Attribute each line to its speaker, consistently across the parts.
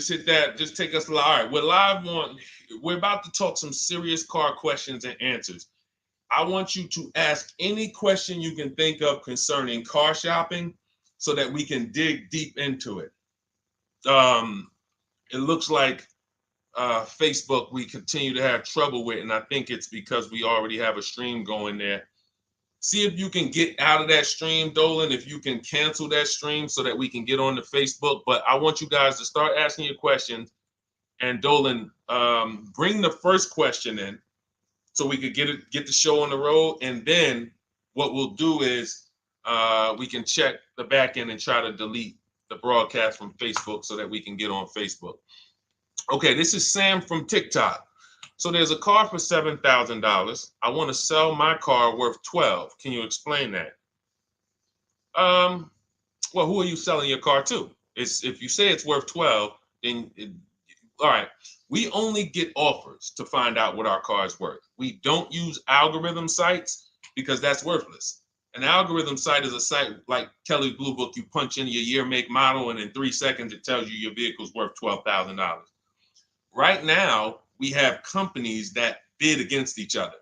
Speaker 1: just hit that. Just take us live. All right, we're live on. We're about to talk some serious car questions and answers. I want you to ask any question you can think of concerning car shopping so that we can dig deep into it. It looks like Facebook we continue to have trouble with, and I think it's because we already have a stream going there. See if you can get out of that stream, Dolan, if you can cancel that stream so that we can get on the Facebook. But I want you guys to start asking your questions. And Dolan, bring the first question in so we could get the show on the road. And then what we'll do is we can check the back end and try to delete the broadcast from Facebook so that we can get on Facebook. Okay, this is Sam from TikTok. So there's a car for $7,000. I want to sell my car worth $12,000. Can you explain that? Well, who are you selling your car to? If you say it's worth $12,000, then all right. We only get offers to find out what our car is worth. We don't use algorithm sites because that's worthless. An algorithm site is a site like Kelly's Blue Book. You punch in your year, make, model, and in 3 seconds it tells you your vehicle's worth $12,000. Right now, we have companies that bid against each other.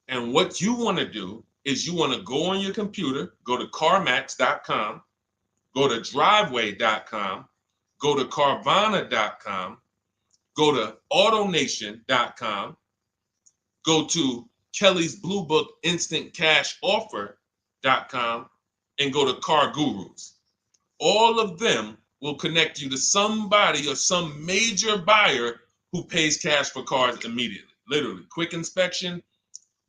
Speaker 1: And what you want to do is you want to go on your computer, go to CarMax.com, go to Driveway.com, go to Carvana.com, go to AutoNation.com, go to Kelly's Blue Book Instant Cash Offer.com, and go to Car Gurus. All of them will connect you to somebody or some major buyer who pays cash for cars immediately. Literally, quick inspection,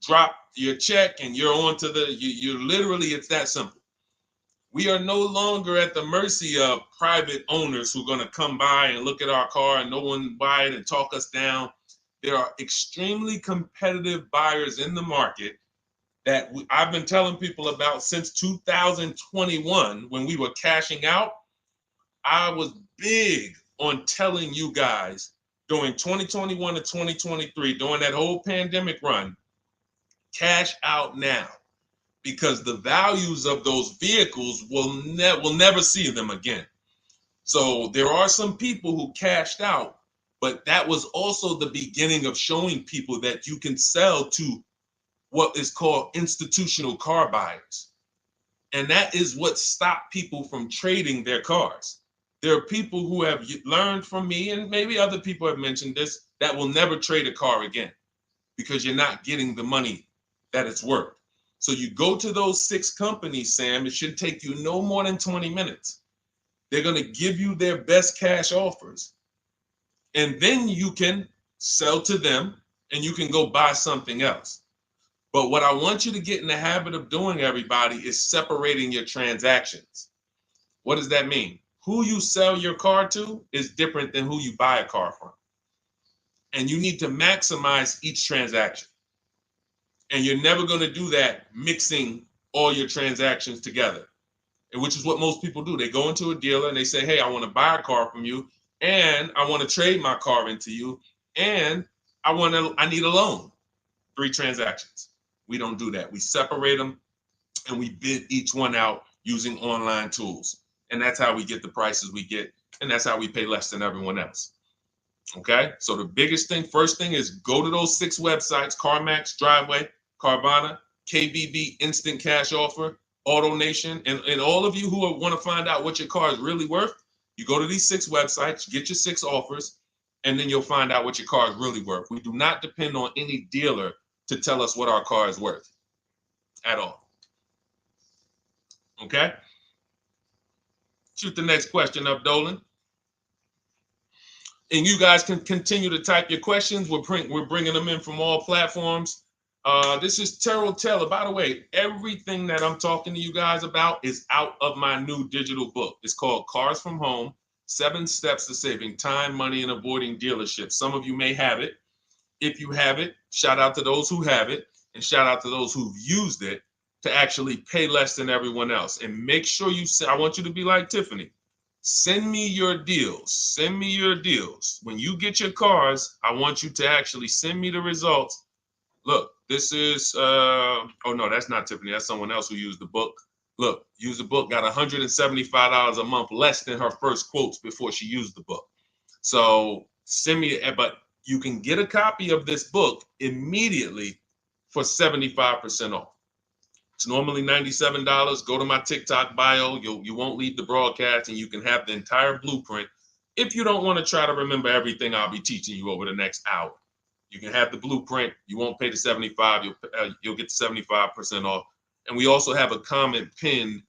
Speaker 1: drop your check, and you're on to you're literally, it's that simple. We are no longer at the mercy of private owners who are going to come by and look at our car and no one buy it and talk us down. There are extremely competitive buyers in the market that I've been telling people about since 2021 when we were cashing out. I was big on telling you guys during 2021 to 2023, during that whole pandemic run, cash out now, because the values of those vehicles will never see them again. So there are some people who cashed out, but that was also the beginning of showing people that you can sell to what is called institutional car buyers. And that is what stopped people from trading their cars. There are people who have learned from me, and maybe other people have mentioned this, that will never trade a car again because you're not getting the money that it's worth. So you go to those 6 companies, Sam, it should take you no more than 20 minutes. They're going to give you their best cash offers. And then you can sell to them and you can go buy something else. But what I want you to get in the habit of doing, everybody, is separating your transactions. What does that mean? Who you sell your car to is different than who you buy a car from. And you need to maximize each transaction. And you're never going to do that mixing all your transactions together, which is what most people do. They go into a dealer and they say, hey, I want to buy a car from you, and I want to trade my car into you, and I need a loan. 3 transactions. We don't do that. We separate them and we bid each one out using online tools. And that's how we get the prices we get. And that's how we pay less than everyone else. Okay. So the first thing is go to those 6 websites: CarMax, Driveway, Carvana, KBB, Instant Cash Offer, AutoNation. And all of you who want to find out what your car is really worth, you go to these 6 websites, get your 6 offers, and then you'll find out what your car is really worth. We do not depend on any dealer to tell us what our car is worth at all. Okay. Shoot the next question up, Dolan. And you guys can continue to type your questions. We're bringing them in from all platforms. This is Terrell Taylor. By the way, everything that I'm talking to you guys about is out of my new digital book. It's called Cars from Home, 7 Steps to Saving Time, Money, and Avoiding Dealerships. Some of you may have it. If you have it, shout out to those who have it, and shout out to those who've used it to actually pay less than everyone else. And make sure I want you to be like Tiffany. Send me your deals. Send me your deals. When you get your cars, I want you to actually send me the results. Look, this is, oh no, that's not Tiffany. That's someone else who used the book. Look, used the book, got $175 a month less than her first quotes before she used the book. So send me, but you can get a copy of this book immediately for 75% off. It's normally $97. Go to my TikTok bio. You won't leave the broadcast, and you can have the entire blueprint. If you don't want to try to remember everything I'll be teaching you over the next hour, you can have the blueprint. You won't pay the 75. You'll get the 75% off. And we also have a comment pinned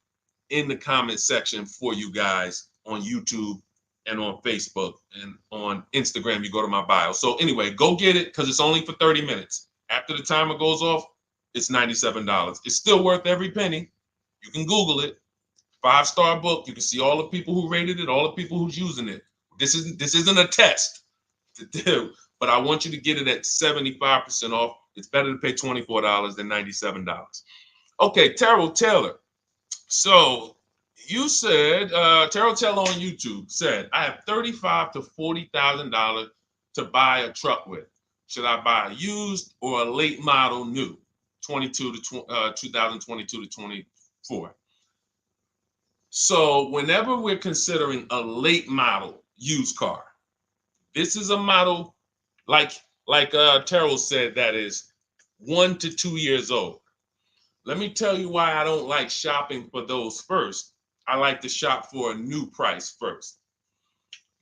Speaker 1: in the comment section for you guys on YouTube and on Facebook and on Instagram. You go to my bio. So anyway, go get it because it's only for 30 minutes. After the timer goes off, it's $97. It's still worth every penny. You can Google it. 5-star book. You can see all the people who rated it, all the people who's using it. This isn't a test to do, but I want you to get it at 75% off. It's better to pay $24 than $97. Okay, Terrell Taylor. So you said, Terrell Taylor on YouTube said, I have $35,000 to $40,000 to buy a truck with. Should I buy a used or a late model new, 2022 to 24? So whenever we're considering a late model used car, this is a model like Terrell said that is 1 to 2 years old. Let me tell you why I don't like shopping for those first. I like to shop for a new price first.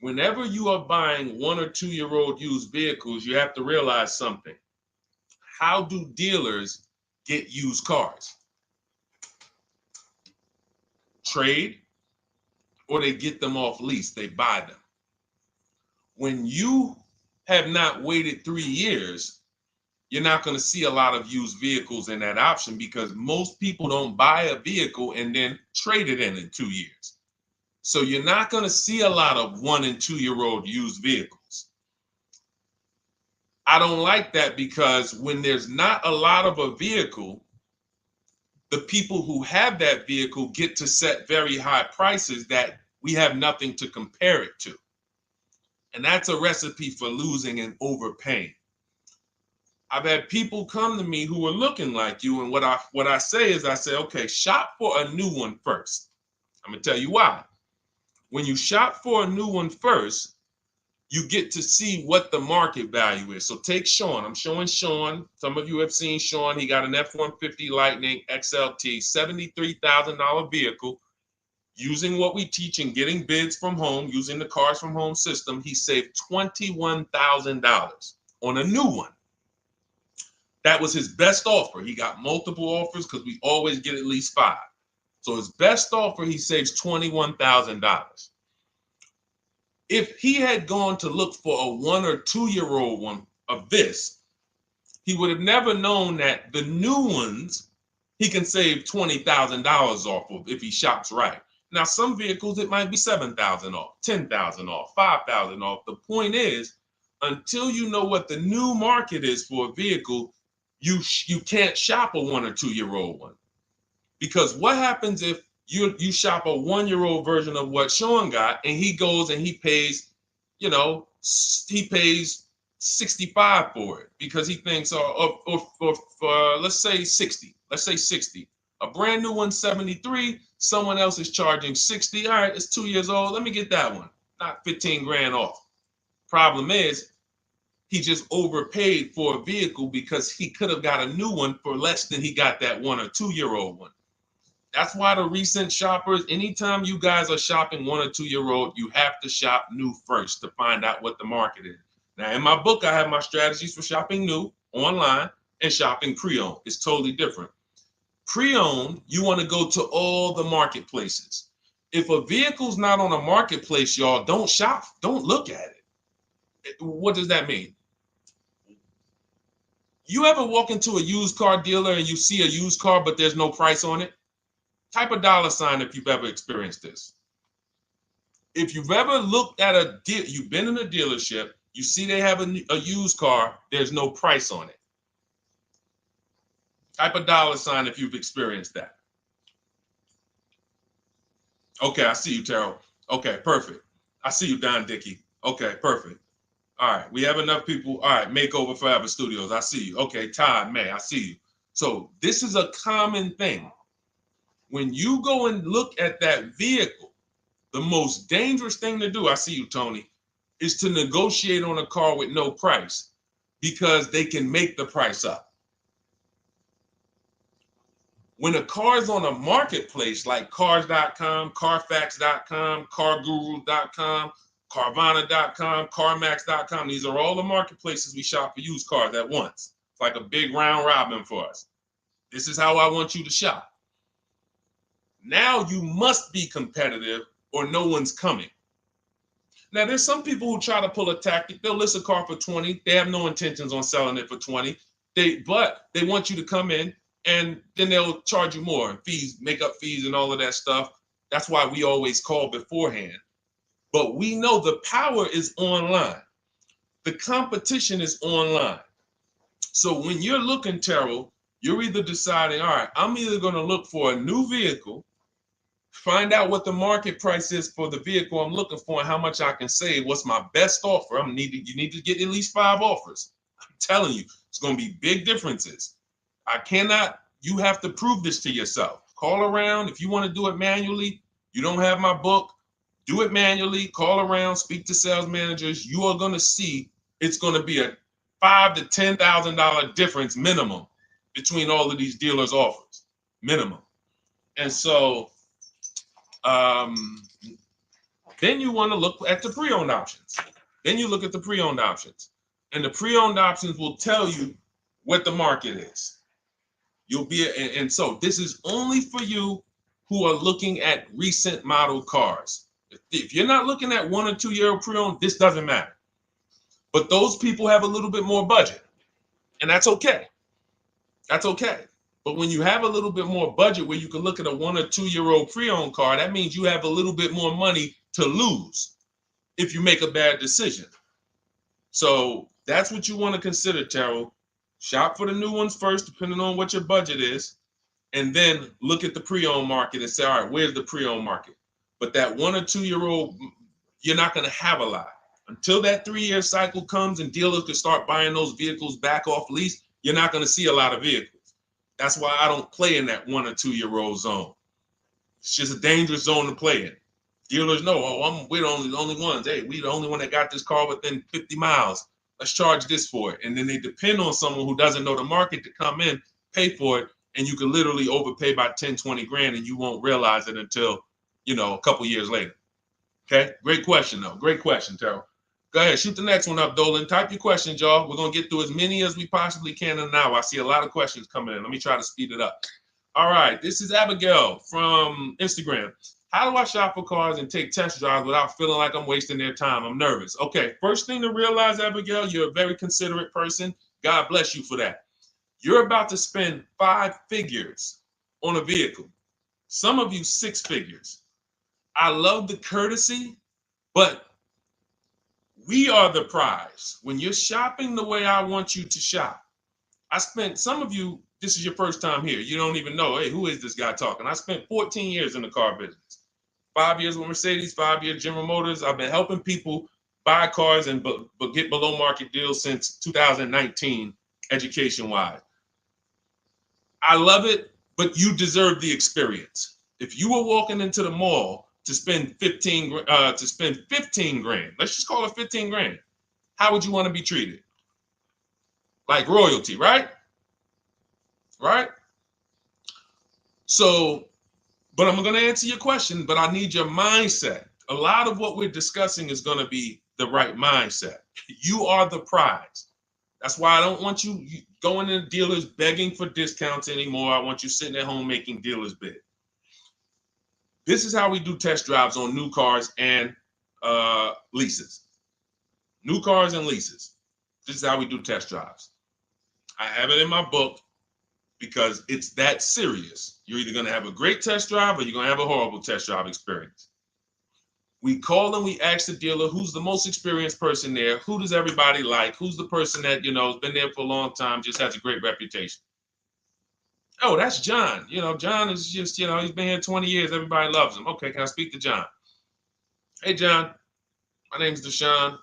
Speaker 1: Whenever you are buying 1 or 2 year old used vehicles, you have to realize something. How do dealers get used cars? Trade, or they get them off lease, they buy them. When you have not waited 3 years, you're not going to see a lot of used vehicles in that option because most people don't buy a vehicle and then trade it in 2 years. So you're not going to see a lot of 1 and 2 year old used vehicles. I don't like that because when there's not a lot of a vehicle, the people who have that vehicle get to set very high prices that we have nothing to compare it to. And that's a recipe for losing and overpaying. I've had people come to me who are looking like you, and what I say is, I say, okay, shop for a new one first. I'm gonna tell you why. When you shop for a new one first, you get to see what the market value is. So take Sean. I'm showing Sean. Some of you have seen Sean. He got an F-150 Lightning XLT, $73,000 vehicle. Using what we teach and getting bids from home, using the Cars from Home system, he saved $21,000 on a new one. That was his best offer. He got multiple offers because we always get at least 5. So his best offer, he saves $21,000. If he had gone to look for a 1 or 2 year old one of this, he would have never known that the new ones he can save $20,000 off of if he shops right. Now, some vehicles, it might be $7,000 off, $10,000 off, $5,000 off. The point is, until you know what the new market is for a vehicle, you can't shop a 1 or 2 year old one. Because what happens if you shop a 1 year old version of what Sean got and he goes and he pays, he pays 65 for it because he thinks, or let's say 60. Let's say 60. A brand new one, 73. Someone else is charging 60. All right, it's 2 years old. Let me get that one. Not 15 grand off. Problem is, he just overpaid for a vehicle because he could have got a new one for less than he got that 1 or 2 year old one. That's why the recent shoppers, anytime you guys are shopping 1 or 2 year old, you have to shop new first to find out what the market is. Now, in my book, I have my strategies for shopping new online and shopping pre-owned. It's totally different. Pre-owned, you want to go to all the marketplaces. If a vehicle's not on a marketplace, y'all, don't shop. Don't look at it. What does that mean? You ever walk into a used car dealer and you see a used car, but there's no price on it? Type a $ if you've ever experienced this. If you've ever looked at a deal, you've been in a dealership, you see they have a used car, there's no price on it. Type a $ if you've experienced that. Okay, I see you, Terrell. Okay, perfect. I see you, Don Dickey. Okay, perfect. All right, we have enough people. All right, Makeover Forever Studios. I see you. Okay, Todd May, I see you. So this is a common thing. When you go and look at that vehicle, the most dangerous thing to do, I see you, Tony. is to negotiate on a car with no price because they can make the price up. When a car is on a marketplace like cars.com, carfax.com, carguru.com, carvana.com, carmax.com, these are all the marketplaces we shop for used cars at once. It's like a big round robin for us. This is how I want you to shop. Now you must be competitive or no one's coming. Now, there's some people who try to pull a tactic. They'll list a car for 20. They have no intentions on selling it for 20. But they want you to come in and then they'll charge you more, fees, makeup fees and all of that stuff. That's why we always call beforehand. But we know the power is online. The competition is online. So when you're looking, Terrell, you're either deciding, all right, I'm either going to look for a new vehicle, find out what the market price is for the vehicle I'm looking for and how much I can save. What's my best offer? You need to get at least 5 offers. I'm telling you, it's going to be big differences. You have to prove this to yourself. Call around. If you want to do it manually, you don't have my book, do it manually, call around, speak to sales managers. You are going to see it's going to be a $5,000 to $10,000 difference minimum between all of these dealers' offers, minimum. And so then you want to look at the pre-owned options. Then you look at the pre-owned options. And the pre-owned options will tell you what the market is. And so this is only for you who are looking at recent model cars. If you're not looking at 1 or 2 year pre-owned, this doesn't matter. But those people have a little bit more budget, and that's okay. That's okay. But when you have a little bit more budget where you can look at a 1 or 2 year old pre-owned car, that means you have a little bit more money to lose if you make a bad decision. So that's what you want to consider, Terrell. Shop for the new ones first, depending on what your budget is, and then look at the pre-owned market and say, all right, where's the pre-owned market? But that 1 or 2 year old, you're not going to have a lot. Until that 3 year cycle comes and dealers can start buying those vehicles back off lease, you're not going to see a lot of vehicles. That's why I don't play in that 1 or 2 year old zone. It's just a dangerous zone to play in. Dealers know, we're the only ones. Hey, we're the only one that got this car within 50 miles. Let's charge this for it. And then they depend on someone who doesn't know the market to come in, pay for it, and you can literally overpay by 10, 20 grand and you won't realize it until, a couple years later. Okay, great question though. Great question, Terrell. Go ahead, shoot the next one up, Dolan. Type your questions, y'all. We're going to get through as many as we possibly can in an hour. I see a lot of questions coming in. Let me try to speed it up. All right, this is Abigail from Instagram. How do I shop for cars and take test drives without feeling like I'm wasting their time? I'm nervous. Okay, first thing to realize, Abigail, you're a very considerate person. God bless you for that. You're about to spend 5 figures on a vehicle. Some of you 6 figures. I love the courtesy, but we are the prize. When you're shopping the way I want you to shop, some of you, this is your first time here. You don't even know, hey, who is this guy talking? I spent 14 years in the car business. 5 years with Mercedes, 5 years General Motors. I've been helping people buy cars and but get below market deals since 2019, education-wise. I love it, but you deserve the experience. If you were walking into the mall to spend 15 grand, let's just call it 15 grand, how would you want to be treated? Like royalty, right? Right? So, but I'm going to answer your question, but I need your mindset. A lot of what we're discussing is going to be the right mindset. You are the prize. That's why I don't want you going to dealers begging for discounts anymore. I want you sitting at home making dealers bid. This is how we do test drives on new cars and leases. New cars and leases. This is how we do test drives. I have it in my book because it's that serious. You're either going to have a great test drive or you're going to have a horrible test drive experience. We call and we ask the dealer, who's the most experienced person there? Who does everybody like? Who's the person that, has been there for a long time, just has a great reputation? Oh, that's John. John is just, he's been here 20 years. Everybody loves him. Okay, can I speak to John? Hey, John, my name's Deshone.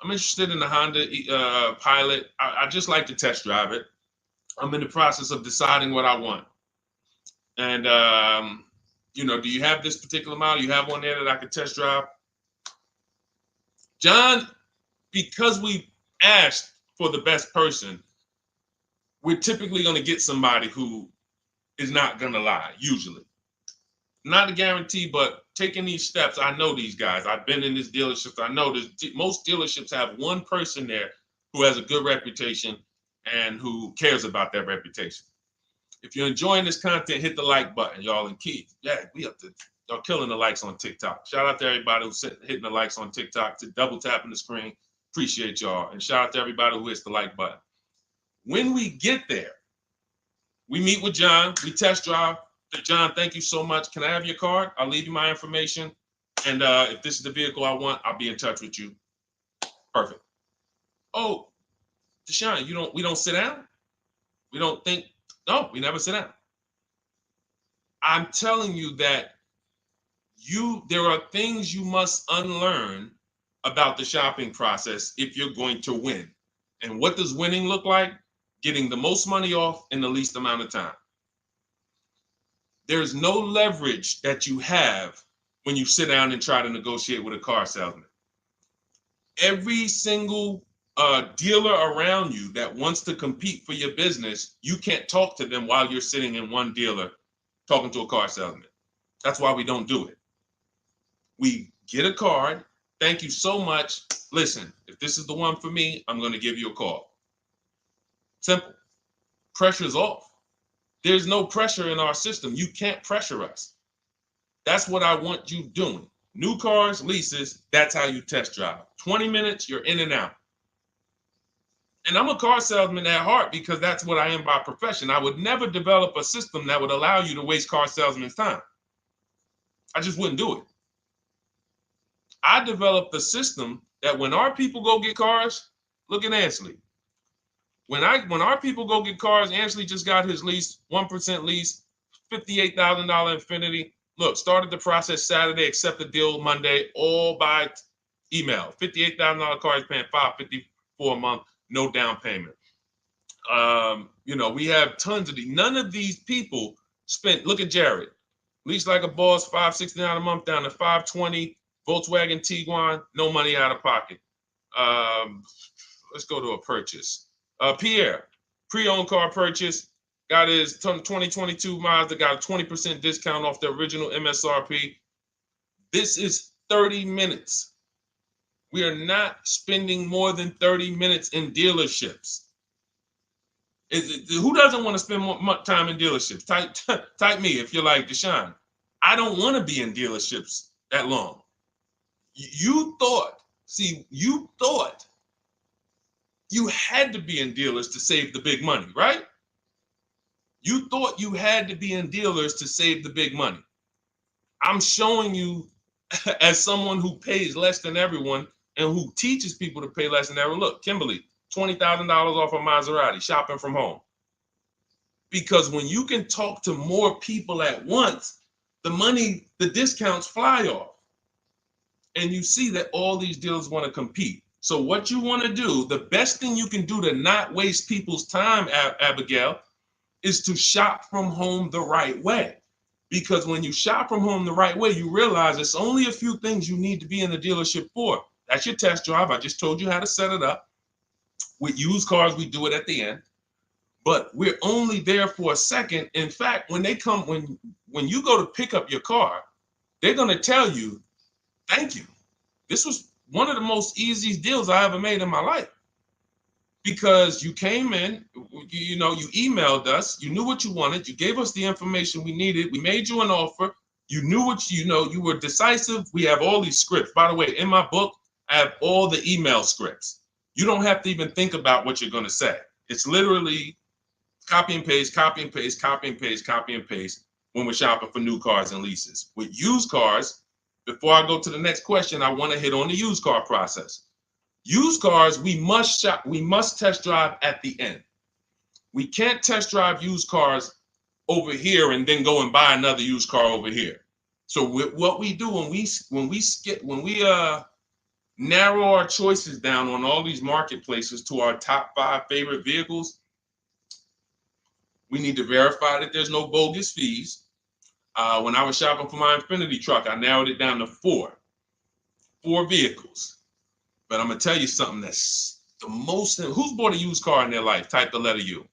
Speaker 1: I'm interested in the Honda Pilot. I just like to test drive it. I'm in the process of deciding what I want. And, do you have this particular model? You have one there that I could test drive? John, because we asked for the best person, we're typically going to get somebody who is not going to lie, usually. Not a guarantee, but taking these steps, I know these guys. I've been in this dealerships. I know most dealerships have one person there who has a good reputation and who cares about that reputation. If you're enjoying this content, hit the like button, y'all. And Keith, yeah, we up to y'all killing the likes on TikTok. Shout out to everybody who's hitting the likes on TikTok, to double tapping the screen. Appreciate y'all. And shout out to everybody who hits the like button. When we get there, we meet with John, we test drive. John, thank you so much. Can I have your card? I'll leave you my information. And if this is the vehicle I want, I'll be in touch with you. Perfect. Oh, Deshone, we don't sit down? We don't think, no, we never sit down. I'm telling you that there are things you must unlearn about the shopping process if you're going to win. And what does winning look like? Getting the most money off in the least amount of time. There's no leverage that you have when you sit down and try to negotiate with a car salesman. Every single dealer around you that wants to compete for your business, you can't talk to them while you're sitting in one dealer talking to a car salesman. That's why we don't do it. We get a card. Thank you so much. Listen, if this is the one for me, I'm going to give you a call. Simple. Pressure's off. There's no pressure in our system. You can't pressure us. That's what I want you doing. New cars, leases, that's how you test drive. 20 minutes, you're in and out. And I'm a car salesman at heart because that's what I am by profession. I would never develop a system that would allow you to waste car salesmen's time. I just wouldn't do it. I developed a system that when our people go get cars, look at Ansley. When our people go get cars, Ansley just got his lease, 1% lease, $58,000 Infiniti. Look, started the process Saturday, accept the deal Monday, all by email. $58,000 car, he's paying $554 a month, no down payment. We have tons of these. None of these people look at Jared, lease like a boss, $569 a month down to $520, Volkswagen Tiguan, no money out of pocket. Let's go to a purchase. Pierre, pre-owned car purchase, got his 2022 Mazda, got a 20% discount off the original MSRP. This is 30 minutes. We are not spending more than 30 minutes in dealerships. Who doesn't want to spend more time in dealerships? Type me if you're like Deshone. I don't want to be in dealerships that long. You thought you had to be in dealers to save the big money, right? You thought you had to be in dealers to save the big money. I'm showing you as someone who pays less than everyone and who teaches people to pay less than everyone. Look, Kimberly, $20,000 off a Maserati, shopping from home. Because when you can talk to more people at once, the discounts fly off. And you see that all these dealers want to compete. So what you want to do, the best thing you can do to not waste people's time, Abigail, is to shop from home the right way. Because when you shop from home the right way, you realize it's only a few things you need to be in the dealership for. That's your test drive. I just told you how to set it up. With used cars, we do it at the end. But we're only there for a second. In fact, when you go to pick up your car, they're going to tell you, thank you. This was one of the most easiest deals I ever made in my life. Because you came in, you emailed us, you knew what you wanted, you gave us the information we needed, we made you an offer, you knew what you were decisive. We have all these scripts. By the way, in my book, I have all the email scripts. You don't have to even think about what you're going to say. It's literally copy and paste, copy and paste, copy and paste, copy and paste when we're shopping for new cars and leases. With used cars, before I go to the next question, I want to hit on the used car process. Used cars, we must test drive at the end. We can't test drive used cars over here and then go and buy another used car over here. So what we do when we narrow our choices down on all these marketplaces to our top 5 favorite vehicles, we need to verify that there's no bogus fees. When I was shopping for my Infiniti truck, I narrowed it down to 4 vehicles. But I'm gonna tell you something that's the most. Who's bought a used car in their life? Type the letter U.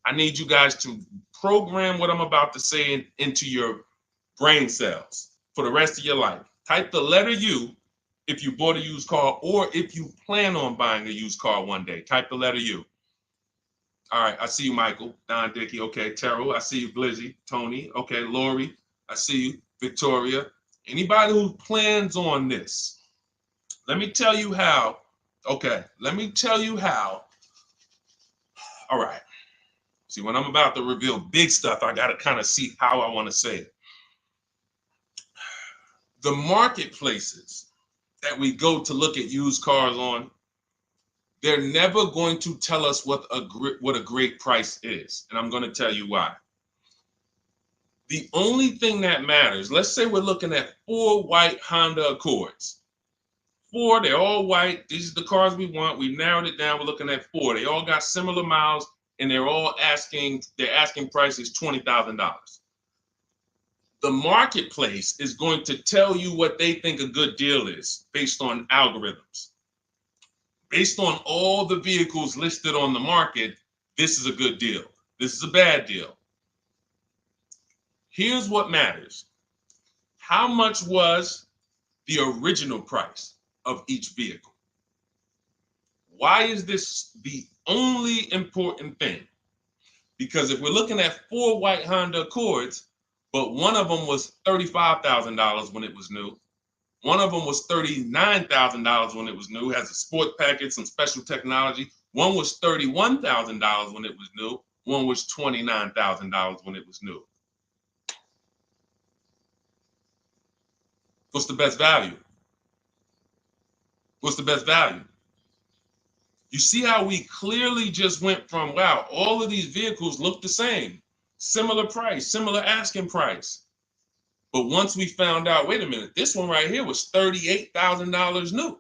Speaker 1: I need you guys to program what I'm about to say into your brain cells for the rest of your life. Type the letter U if you bought a used car or if you plan on buying a used car one day. Type the letter U. All right, I see you, Michael. Don Dickey, okay. Terrell, I see you. Blizzy, Tony, okay. Lori, I see you. Victoria. Anybody who plans on this, let me tell you how. Okay, let me tell you how. All right. See, when I'm about to reveal big stuff, I got to kind of see how I want to say it. The marketplaces that we go to look at used cars on, they're never going to tell us what a great price is. And I'm going to tell you why. The only thing that matters, let's say we're looking at 4 white Honda Accords. 4, they're all white. These are the cars we want. We've narrowed it down. We're looking at 4. They all got similar miles, and they're all asking price is $20,000. The marketplace is going to tell you what they think a good deal is based on algorithms. Based on all the vehicles listed on the market, this is a good deal. This is a bad deal. Here's what matters. How much was the original price of each vehicle? Why is this the only important thing? Because if we're looking at 4 white Honda Accords, but one of them was $35,000 when it was new, one of them was $39,000 when it was new, has a sport package, some special technology. One was $31,000 when it was new, one was $29,000 when it was new. What's the best value? What's the best value? You see how we clearly just went from, wow, all of these vehicles look the same, similar price, similar asking price. But once we found out, wait a minute, this one right here was $38,000 new.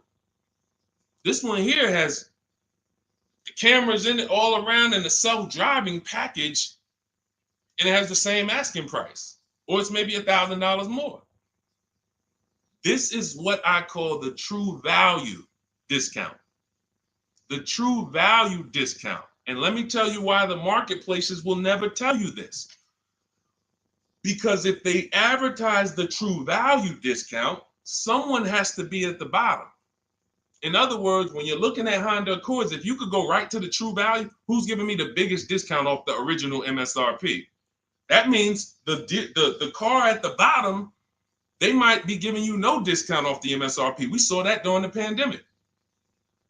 Speaker 1: This one here has the cameras in it all around and the self-driving package, and it has the same asking price, or it's maybe $1,000 more. This is what I call the true value discount. The true value discount. And let me tell you why the marketplaces will never tell you this. Because if they advertise the true value discount, someone has to be at the bottom. In other words, when you're looking at Honda Accords, if you could go right to the true value, who's giving me the biggest discount off the original MSRP? That means the car at the bottom, they might be giving you no discount off the MSRP. We saw that during the pandemic.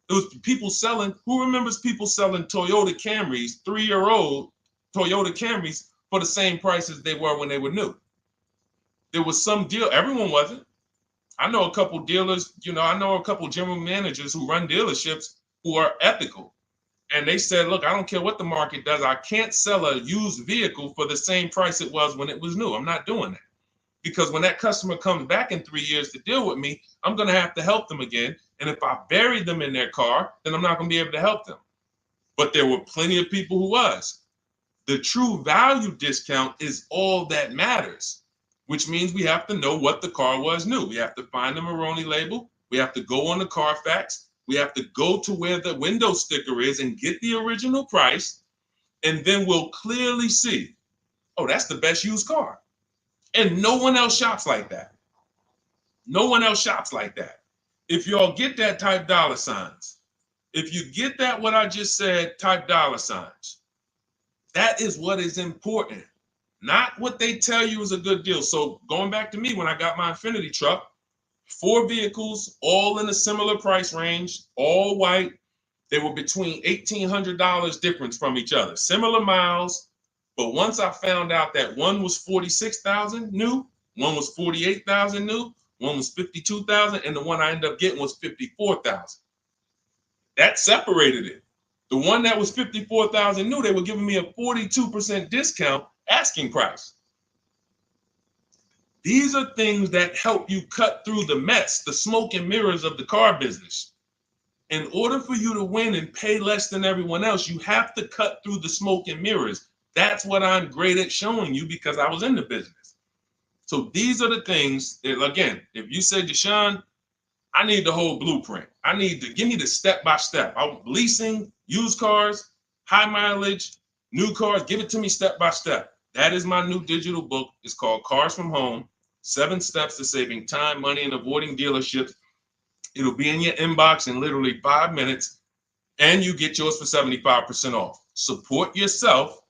Speaker 1: It was people selling, who remembers people selling Toyota Camrys, 3-year-old Toyota Camrys for the same price as they were when they were new? There was some deal, everyone wasn't. I know a couple dealers, I know a couple general managers who run dealerships who are ethical. And they said, look, I don't care what the market does. I can't sell a used vehicle for the same price it was when it was new. I'm not doing that. Because when that customer comes back in 3 years to deal with me, I'm going to have to help them again. And if I buried them in their car, then I'm not going to be able to help them. But there were plenty of people who was. The true value discount is all that matters, which means we have to know what the car was new. We have to find the Maroni label. We have to go on the Carfax. We have to go to where the window sticker is and get the original price. And then we'll clearly see, oh, that's the best used car. And no one else shops like that. No one else shops like that. If y'all get that, type dollar signs. If you get that, what I just said, type dollar signs. That is what is important, not what they tell you is a good deal. So going back to me, when I got my Infinity truck, 4 vehicles, all in a similar price range, all white. They were between $1,800 difference from each other, similar miles. But once I found out that one was 46,000 new, one was 48,000 new, one was 52,000, and the one I ended up getting was 54,000. That separated it. The one that was 54,000 new, they were giving me a 42% discount asking price. These are things that help you cut through the mess, the smoke and mirrors of the car business. In order for you to win and pay less than everyone else, you have to cut through the smoke and mirrors. That's what I'm great at showing you because I was in the business. So these are the things that, again, if you say, Deshone, I need the whole blueprint. I need to give me the step by step. Leasing, used cars, high mileage, new cars. Give it to me step by step. That is my new digital book. It's called Cars from Home: 7 Steps to Saving Time, Money, and Avoiding Dealerships. It'll be in your inbox in literally 5 minutes, and you get yours for 75% off. Support yourself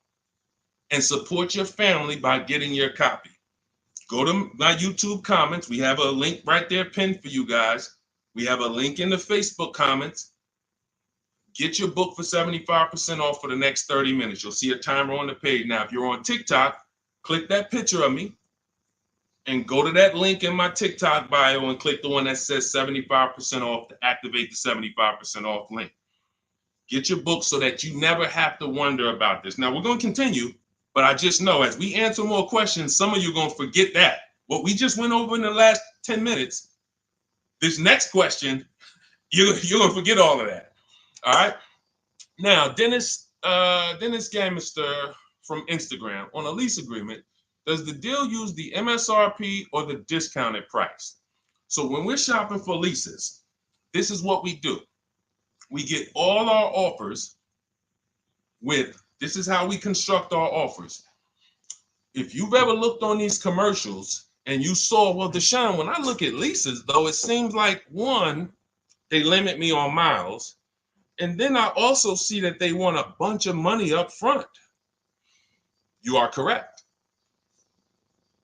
Speaker 1: and support your family by getting your copy. Go to my YouTube comments. We have a link right there pinned for you guys. We have a link in the Facebook comments. Get your book for 75% off for the next 30 minutes. You'll see a timer on the page. Now, if you're on TikTok, click that picture of me and go to that link in my TikTok bio and click the one that says 75% off to activate the 75% off link. Get your book so that you never have to wonder about this. Now, we're going to continue, but I just know as we answer more questions, some of you are going to forget that. What we just went over in the last 10 minutes, this next question, you're going to forget all of that. All right? Now, Dennis Gamister from Instagram, on a lease agreement, does the deal use the MSRP or the discounted price? So when we're shopping for leases, this is what we do. We get all our offers this is how we construct our offers. If you've ever looked on these commercials and you saw, well, Deshone, when I look at leases, though, it seems like, one, they limit me on miles. And then I also see that they want a bunch of money up front. You are correct.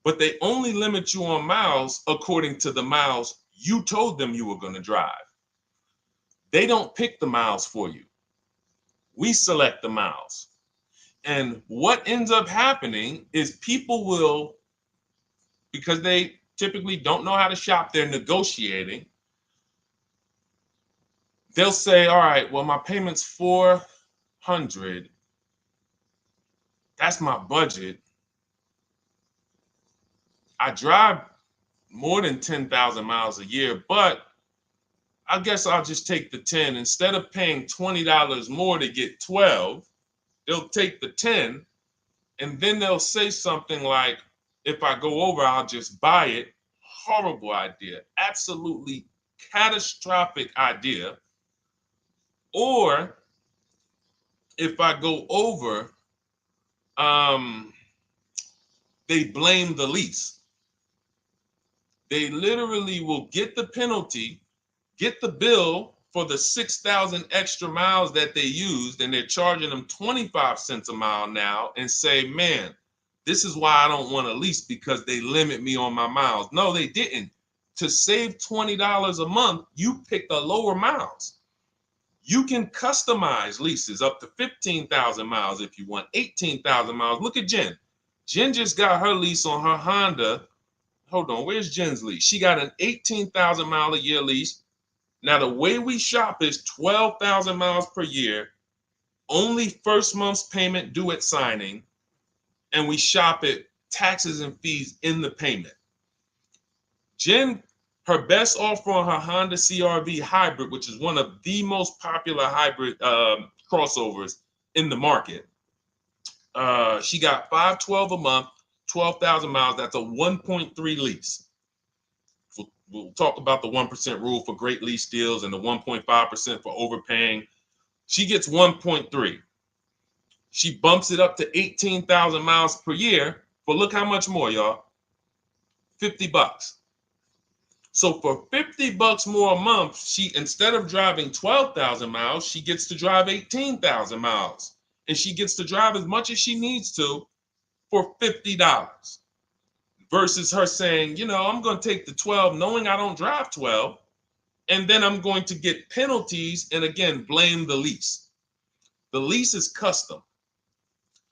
Speaker 1: But they only limit you on miles according to the miles you told them you were going to drive. They don't pick the miles for you. We select the miles. And what ends up happening is people will, because they typically don't know how to shop, they're negotiating. They'll say, all right, well, my payment's $400. That's my budget. I drive more than 10,000 miles a year, but I guess I'll just take the 10. Instead of paying $20 more to get 12, they'll take the 10, and then they'll say something like, if I go over, I'll just buy it. Horrible idea. Absolutely catastrophic idea. Or if I go over, they blame the lease. They literally will get the penalty, get the bill for the 6,000 extra miles that they used, and they're charging them 25 cents a mile now, and say, man, this is why I don't want to lease, because they limit me on my miles. No, they didn't. To save $20 a month, you pick the lower miles. You can customize leases up to 15,000 miles if you want, 18,000 miles. Look at Jen. Jen just got her lease on her Honda. Hold on, where's Jen's lease? She got an 18,000 mile a year lease. Now, the way we shop is 12,000 miles per year, only first month's payment due at signing, and we shop it taxes and fees in the payment. Jen, her best offer on her Honda CR-V hybrid, which is one of the most popular hybrid crossovers in the market, she got $512 a month, 12,000 miles. That's a 1.3 lease. We'll talk about the 1% rule for great lease deals and the 1.5% for overpaying. She gets 1.3. She bumps it up to 18,000 miles per year for, look how much more, y'all, $50. So for $50 more a month, she, instead of driving 12,000 miles, she gets to drive 18,000 miles. And she gets to drive as much as she needs to for $50. Versus her saying, I'm going to take the 12 knowing I don't drive 12, and then I'm going to get penalties and, again, blame the lease. The lease is custom.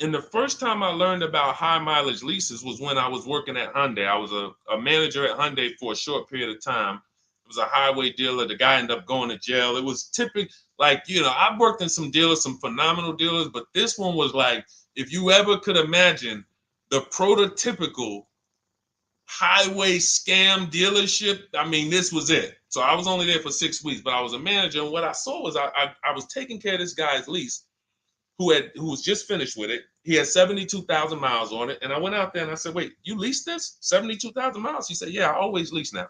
Speaker 1: And the first time I learned about high mileage leases was when I was working at Hyundai. I was a manager at Hyundai for a short period of time. It was a highway dealer. The guy ended up going to jail. It was typical, I've worked in some dealers, some phenomenal dealers, but this one was like, if you ever could imagine the prototypical highway scam dealership, this was it. So I was only there for 6 weeks, but I was a manager, and what I saw was I was taking care of this guy's lease who was just finished with it. He had 72,000 miles on it, and I went out there and I said, wait, you leased this 72,000 miles? He said, yeah, I always lease now.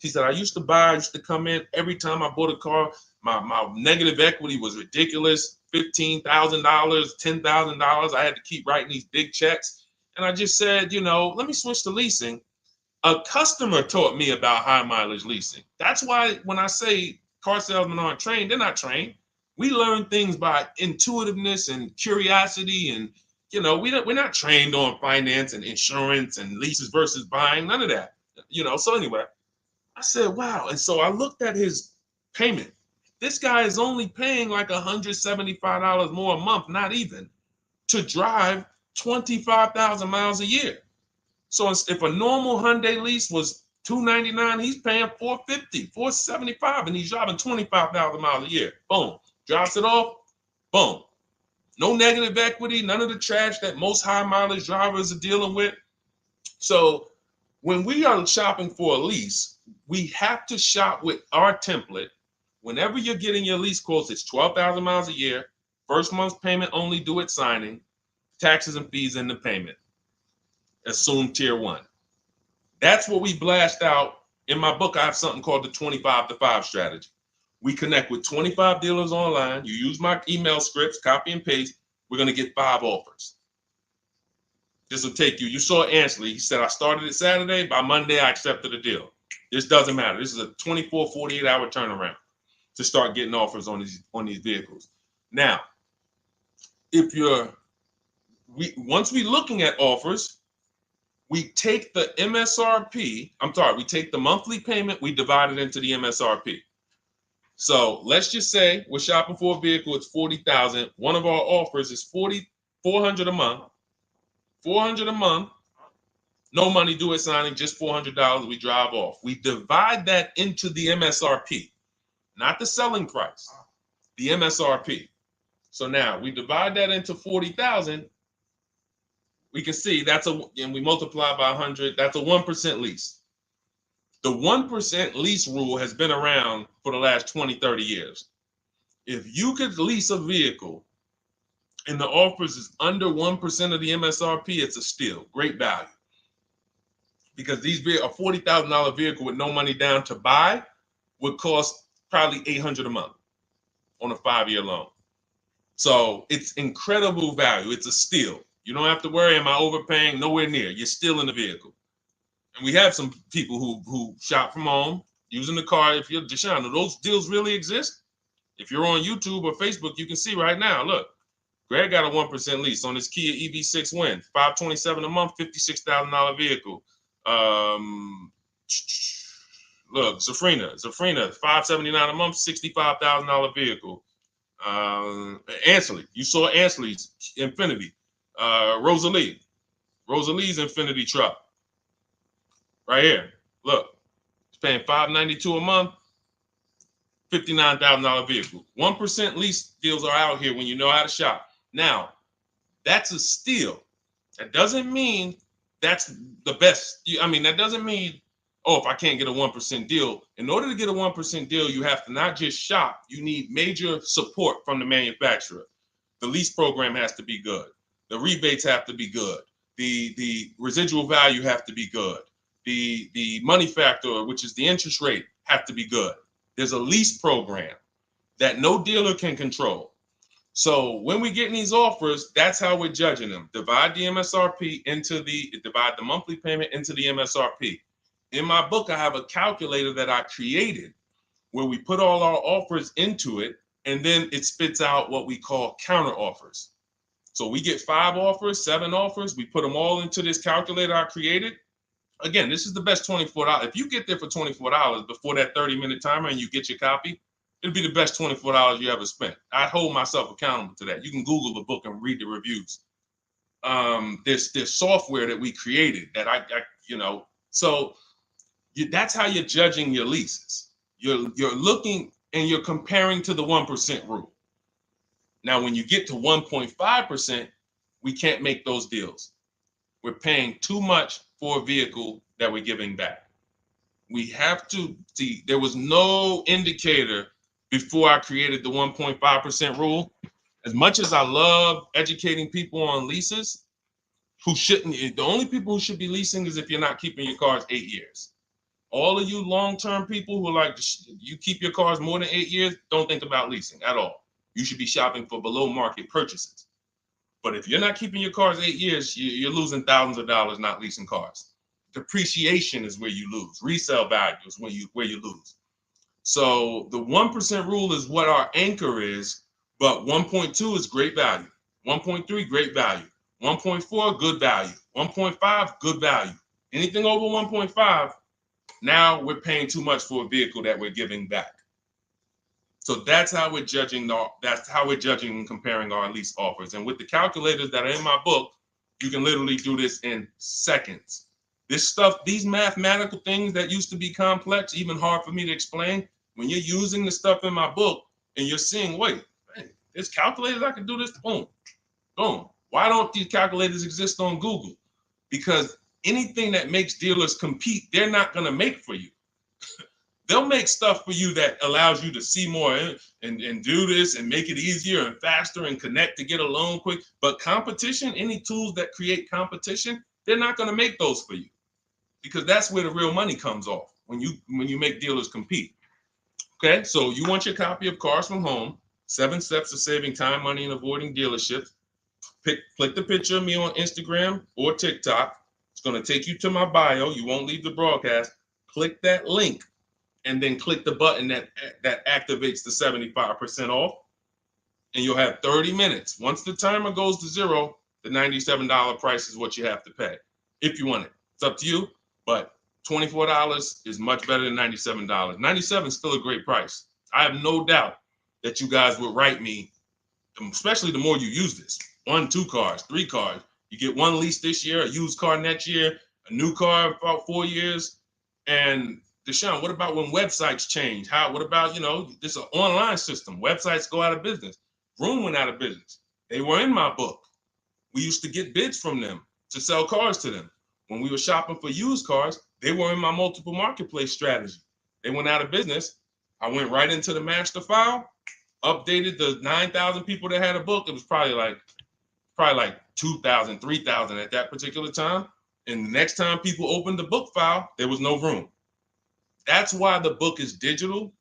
Speaker 1: She said, I used to come in every time I bought a car. My negative equity was ridiculous, $15,000, $10,000. I had to keep writing these big checks. And I just said, let me switch to leasing. A customer taught me about high mileage leasing. That's why when I say car salesmen aren't trained, they're not trained. We learn things by intuitiveness and curiosity. And, we're not trained on finance and insurance and leases versus buying, none of that. So anyway, I said, wow. And so I looked at his payment. This guy is only paying like $175 more a month, not even, to drive 25,000 miles a year. So if a normal Hyundai lease was $299, he's paying $450, $475, and he's driving 25,000 miles a year. Boom. Drops it off. Boom. No negative equity, none of the trash that most high mileage drivers are dealing with. So when we are shopping for a lease, we have to shop with our template. Whenever you're getting your lease quotes, it's 12,000 miles a year, first month's payment only due at signing, taxes and fees in the payment. Assume tier 1. That's what we blast out. In my book, I have something called the 25-to-5 strategy. We connect with 25 dealers online. You use my email scripts, copy and paste. We're going to get 5 offers. This will take you. You saw Ansley. He said, I started it Saturday. By Monday, I accepted the deal. This doesn't matter. This is a 24, 48-hour turnaround to start getting offers on these vehicles. Now, once we're looking at offers, we take the MSRP. We take the monthly payment. We divide it into the MSRP. So let's just say we're shopping for a vehicle. It's $40,000. One of our offers is $400 a month. $400 a month. No money due at signing, just $400. We drive off. We divide that into the MSRP, not the selling price, the MSRP. So now we divide that into 40,000. We can see and we multiply by 100. That's a 1% lease. The 1% lease rule has been around for the last 20, 30 years. If you could lease a vehicle and the offers is under 1% of the MSRP, it's a steal. Great value. Because a $40,000 vehicle with no money down to buy would cost probably $800 a month on a 5-year loan. So it's incredible value. It's a steal. You don't have to worry, am I overpaying? Nowhere near. You're still in the vehicle. And we have some people who shop from home using the car. If you're Deshone, do those deals really exist? If you're on YouTube or Facebook, you can see right now, look, Greg got a 1% lease on his Kia EV6 Win, $527 a month, $56,000 vehicle. Look, Zafrina, $579 a month, $65,000 vehicle. Ansley, you saw Ansley's Infinity. Rosalie's Infinity truck. Right here. Look, it's paying $592 a month, $59,000 vehicle. 1% lease deals are out here when you know how to shop. Now, that's a steal. That doesn't mean that's the best. That doesn't mean, if I can't get a 1% deal. In order to get a 1% deal, you have to not just shop. You need major support from the manufacturer. The lease program has to be good. The rebates have to be good. The residual value have to be good. The money factor, which is the interest rate, have to be good. There's a lease program that no dealer can control. So when we get these offers, that's how we're judging them. Divide the monthly payment into the MSRP. In my book, I have a calculator that I created where we put all our offers into it, and then it spits out what we call counter offers. So we get 5 offers, 7 offers. We put them all into this calculator I created. Again, this is the best $24. If you get there for $24 before that 30-minute timer and you get your copy, it'll be the best $24 you ever spent. I hold myself accountable to that. You can Google the book and read the reviews. There's software that we created that that's how you're judging your leases. You're looking and you're comparing to the 1% rule. Now, when you get to 1.5%, we can't make those deals. We're paying too much for a vehicle that we're giving back. We have to see, there was no indicator before I created the 1.5% rule. As much as I love educating people on leases, the only people who should be leasing is if you're not keeping your cars 8 years. all of you long-term people who like you keep your cars more than 8 years, don't think about leasing at all. You should be shopping for below market purchases. But if you're not keeping your cars 8 years, you're losing thousands of dollars not leasing cars. Depreciation is where you lose. Resale value is where you lose. So the 1% rule is what our anchor is, but 1.2 is great value. 1.3, great value. 1.4, good value. 1.5, good value. Anything over 1.5, now we're paying too much for a vehicle that we're giving back. So that's how we're judging. That's how we're judging and comparing our lease offers. And with the calculators that are in my book, you can literally do this in seconds. This stuff, these mathematical things that used to be complex, even hard for me to explain, when you're using the stuff in my book and you're seeing, wait, man, there's calculators I can do this, boom, boom. Why don't these calculators exist on Google? Because anything that makes dealers compete, they're not going to make for you. They'll make stuff for you that allows you to see more and do this and make it easier and faster and connect to get a loan quick. But competition, any tools that create competition, they're not going to make those for you, because that's where the real money comes off when you make dealers compete. Okay, so you want your copy of Cars from Home, 7 Steps to Saving Time, Money, and Avoiding Dealerships. Click the picture of me on Instagram or TikTok. It's going to take you to my bio. You won't leave the broadcast. Click that link and then click the button that activates the 75% off, and you'll have 30 minutes. Once the timer goes to 0, the $97 price is what you have to pay if you want it. It's up to you, but $24 is much better than $97. $97 is still a great price. I have no doubt that you guys would write me, especially the more you use this. 1, 2 cars, 3 cars. You get 1 lease this year, a used car next year, a new car in about 4 years. And Deshone, what about when websites change? What about, this is an online system. Websites go out of business. Vroom went out of business. They were in my book. We used to get bids from them to sell cars to them. When we were shopping for used cars, they were in my multiple marketplace strategy. They went out of business. I went right into the master file, updated the 9,000 people that had a book. It was probably like 2,000, 3,000 at that particular time. And the next time people opened the book file, there was no room. That's why the book is digital.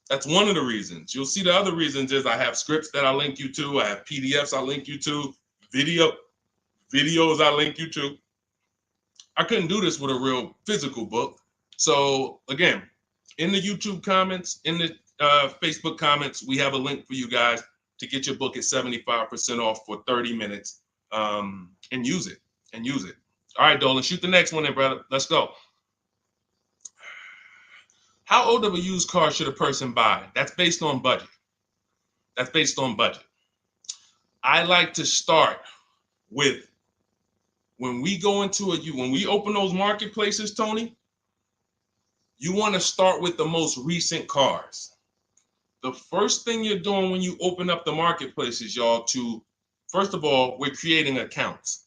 Speaker 1: That's one of the reasons. You'll see the other reasons is I have scripts that I link you to. I have PDFs I link you to. Videos I link you to. I couldn't do this with a real physical book. So again, in the YouTube comments, in the Facebook comments, we have a link for you guys to get your book at 75% off for 30 minutes and use it. All right, Dolan, shoot the next one in, brother. Let's go. How old of a used car should a person buy? That's based on budget. I like to start with, when we open those marketplaces, Tony, you want to start with the most recent cars. The first thing you're doing when you open up the marketplaces, y'all, first of all, we're creating accounts.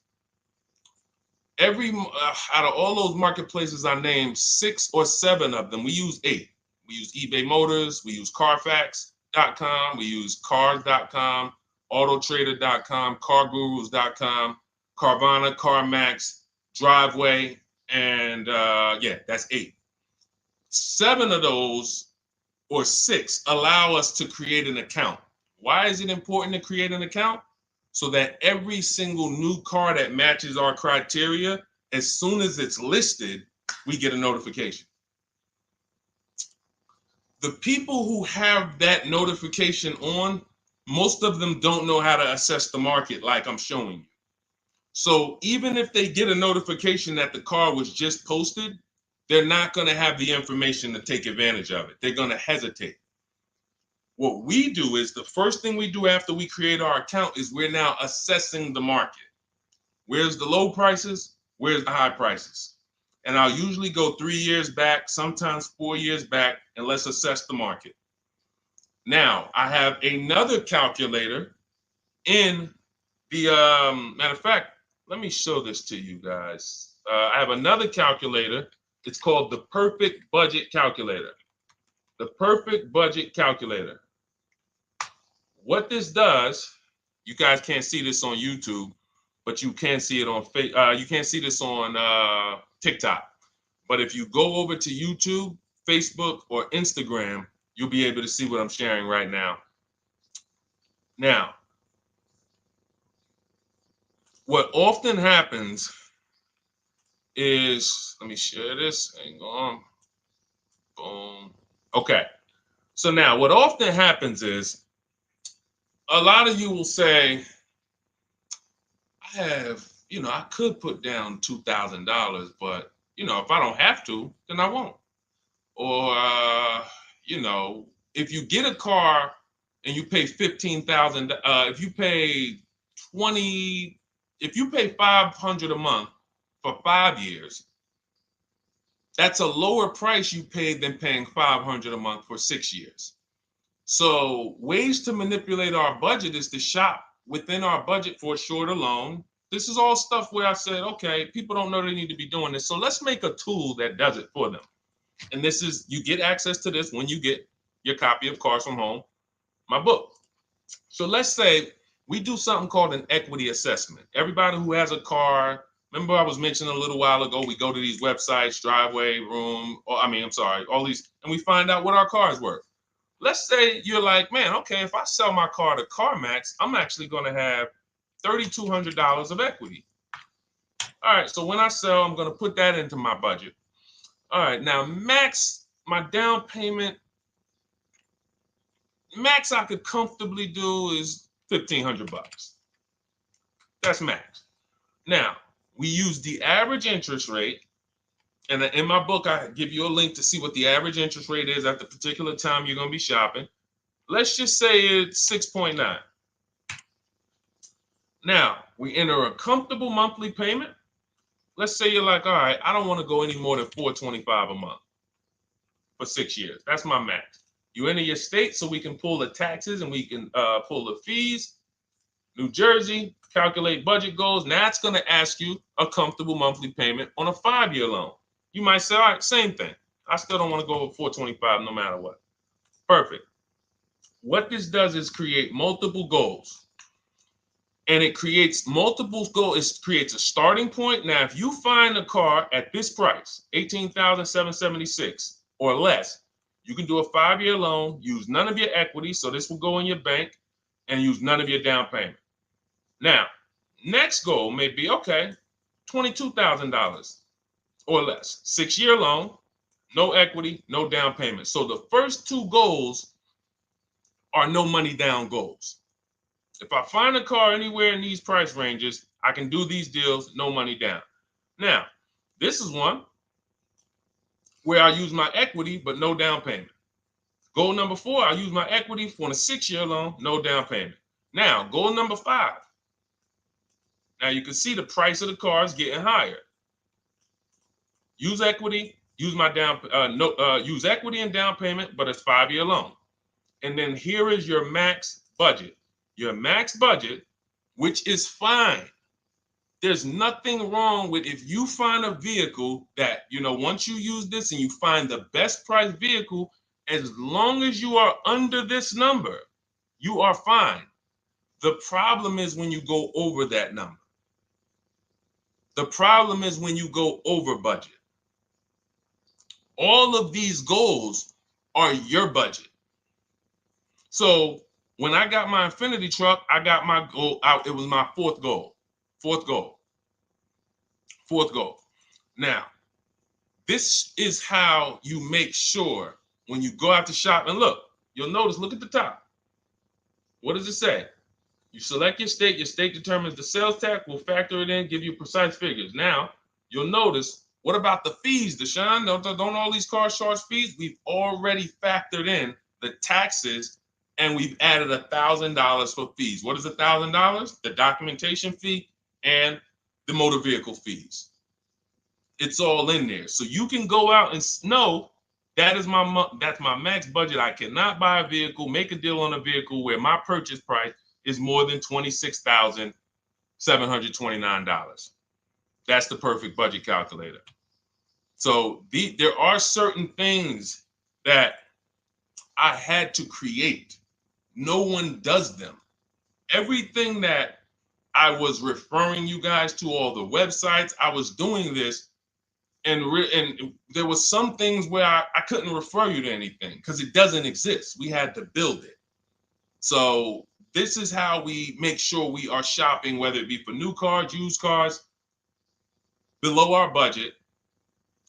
Speaker 1: Out of all those marketplaces I named, 6 or 7 of them, we use 8. We use eBay Motors, we use Carfax.com, we use Cars.com, Autotrader.com, CarGurus.com, Carvana, CarMax, Driveway, and that's 8. 7 of those, or 6, allow us to create an account. Why is it important to create an account? So that every single new car that matches our criteria, as soon as it's listed, we get a notification. The people who have that notification on, most of them don't know how to assess the market like I'm showing you. So even if they get a notification that the car was just posted, they're not going to have the information to take advantage of it. They're going to hesitate. What we do is, the first thing we do after we create our account is we're now assessing the market. Where's the low prices? Where's the high prices? And I'll usually go 3 years back, sometimes 4 years back, and let's assess the market. Now, I have another calculator in the, matter of fact, let me show this to you guys. I have another calculator. It's called the Perfect Budget Calculator. The Perfect Budget Calculator. What this does, you guys can't see this on YouTube, but you can see it on you can't see this on TikTok. But if you go over to YouTube, Facebook, or Instagram, you'll be able to see what I'm sharing right now. Now, what often happens is, let me share this. Hang on. Boom. Okay. So now what often happens is a lot of you will say, I have, I could put down $2,000, but, if I don't have to, then I won't. Or, if you get a car and you pay 15,000, if you pay 20, if you pay 500 a month for 5 years, that's a lower price you paid than paying 500 a month for 6 years. So ways to manipulate our budget is to shop within our budget for a shorter loan. This is all stuff where I said, okay, people don't know they need to be doing this. So let's make a tool that does it for them. And this is, you get access to this when you get your copy of Cars from Home, my book. So let's say we do something called an equity assessment. Everybody who has a car, remember I was mentioning a little while ago, we go to these websites, Driveway, Room, all these, and we find out what our car is worth. Let's say you're like, man, okay, if I sell my car to CarMax, I'm actually going to have $3,200 of equity. All right, so when I sell, I'm going to put that into my budget. All right, now my down payment, max I could comfortably do is $1,500. That's max. Now, we use the average interest rate, and in my book, I give you a link to see what the average interest rate is at the particular time you're going to be shopping. Let's just say it's 6.9. Now, we enter a comfortable monthly payment. Let's say you're like, all right, I don't want to go any more than $425 a month for 6 years. That's my max. You enter your state so we can pull the taxes and we can pull the fees. New Jersey, calculate budget goals. Now it's going to ask you a comfortable monthly payment on a 5-year loan. You might say, all right, same thing. I still don't want to go over $425 no matter what. Perfect. What this does is create multiple goals. And it creates multiple goals. It creates a starting point. Now, if you find a car at this price, $18,776 or less, you can do a 5-year loan, use none of your equity, so this will go in your bank, and use none of your down payment. Now, next goal may be, okay, $22,000 or less. 6-year loan, no equity, no down payment. So the first two goals are no money down goals. If I find a car anywhere in these price ranges, I can do these deals, no money down. Now, this is one where I use my equity, but no down payment. Goal number 4, I use my equity for a 6-year loan, no down payment. Now, goal number 5. Now you can see the price of the car is getting higher. Use equity, use equity and down payment, but it's 5-year loan. And then here is your max budget. Your max budget, which is fine. There's nothing wrong with if you find a vehicle that, once you use this and you find the best price vehicle, as long as you are under this number, you are fine. The problem is when you go over that number. The problem is when you go over budget. All of these goals are your budget. So when I got my Infinity truck, I got my goal out. It was my fourth goal. Now, this is how you make sure when you go out to shop, and look at the top. What does it say? You select your state determines the sales tax, will factor it in, give you precise figures. Now, you'll notice, what about the fees, Deshone? Don't all these cars charge fees? We've already factored in the taxes, and we've added $1,000 for fees. What is $1,000? The documentation fee and the motor vehicle fees. It's all in there. So you can go out and know that's my max budget. I cannot buy a vehicle, make a deal on a vehicle where my purchase price is more than $26,729. That's the perfect budget calculator. So there are certain things that I had to create. No one does them. Everything that I was referring you guys to, all the websites, I was doing this And there was some things where I couldn't refer you to anything because it doesn't exist. We had to build it. So this is how we make sure we are shopping, whether it be for new cars, used cars, below our budget.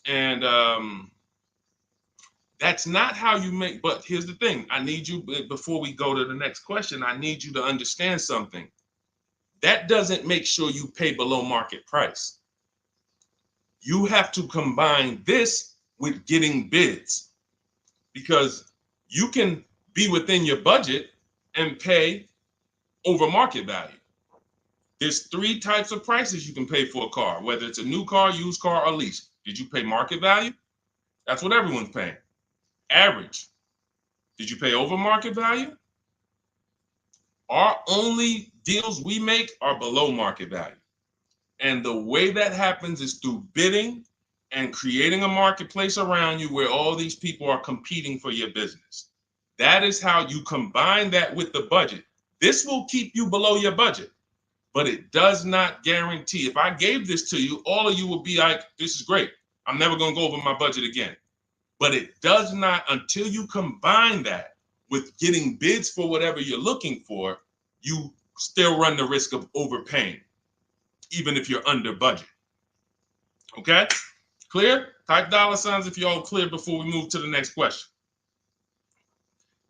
Speaker 1: And that's not how you make, but here's the thing. I need you, before we go to the next question, I need you to understand something. That doesn't make sure you pay below market price. You have to combine this with getting bids, because you can be within your budget and pay over market value. There's 3 types of prices you can pay for a car, whether it's a new car, used car, or lease. Did you pay market value? That's what everyone's paying. Average. Did you pay over market value? Our only deals we make are below market value. And the way that happens is through bidding and creating a marketplace around you where all these people are competing for your business. That is how you combine that with the budget. This will keep you below your budget, but it does not guarantee. If I gave this to you, all of you would be like, this is great. I'm never going to go over my budget again. But it does not, until you combine that with getting bids for whatever you're looking for, you still run the risk of overpaying, even if you're under budget. Okay? Clear? Type $ if you're all clear before we move to the next question.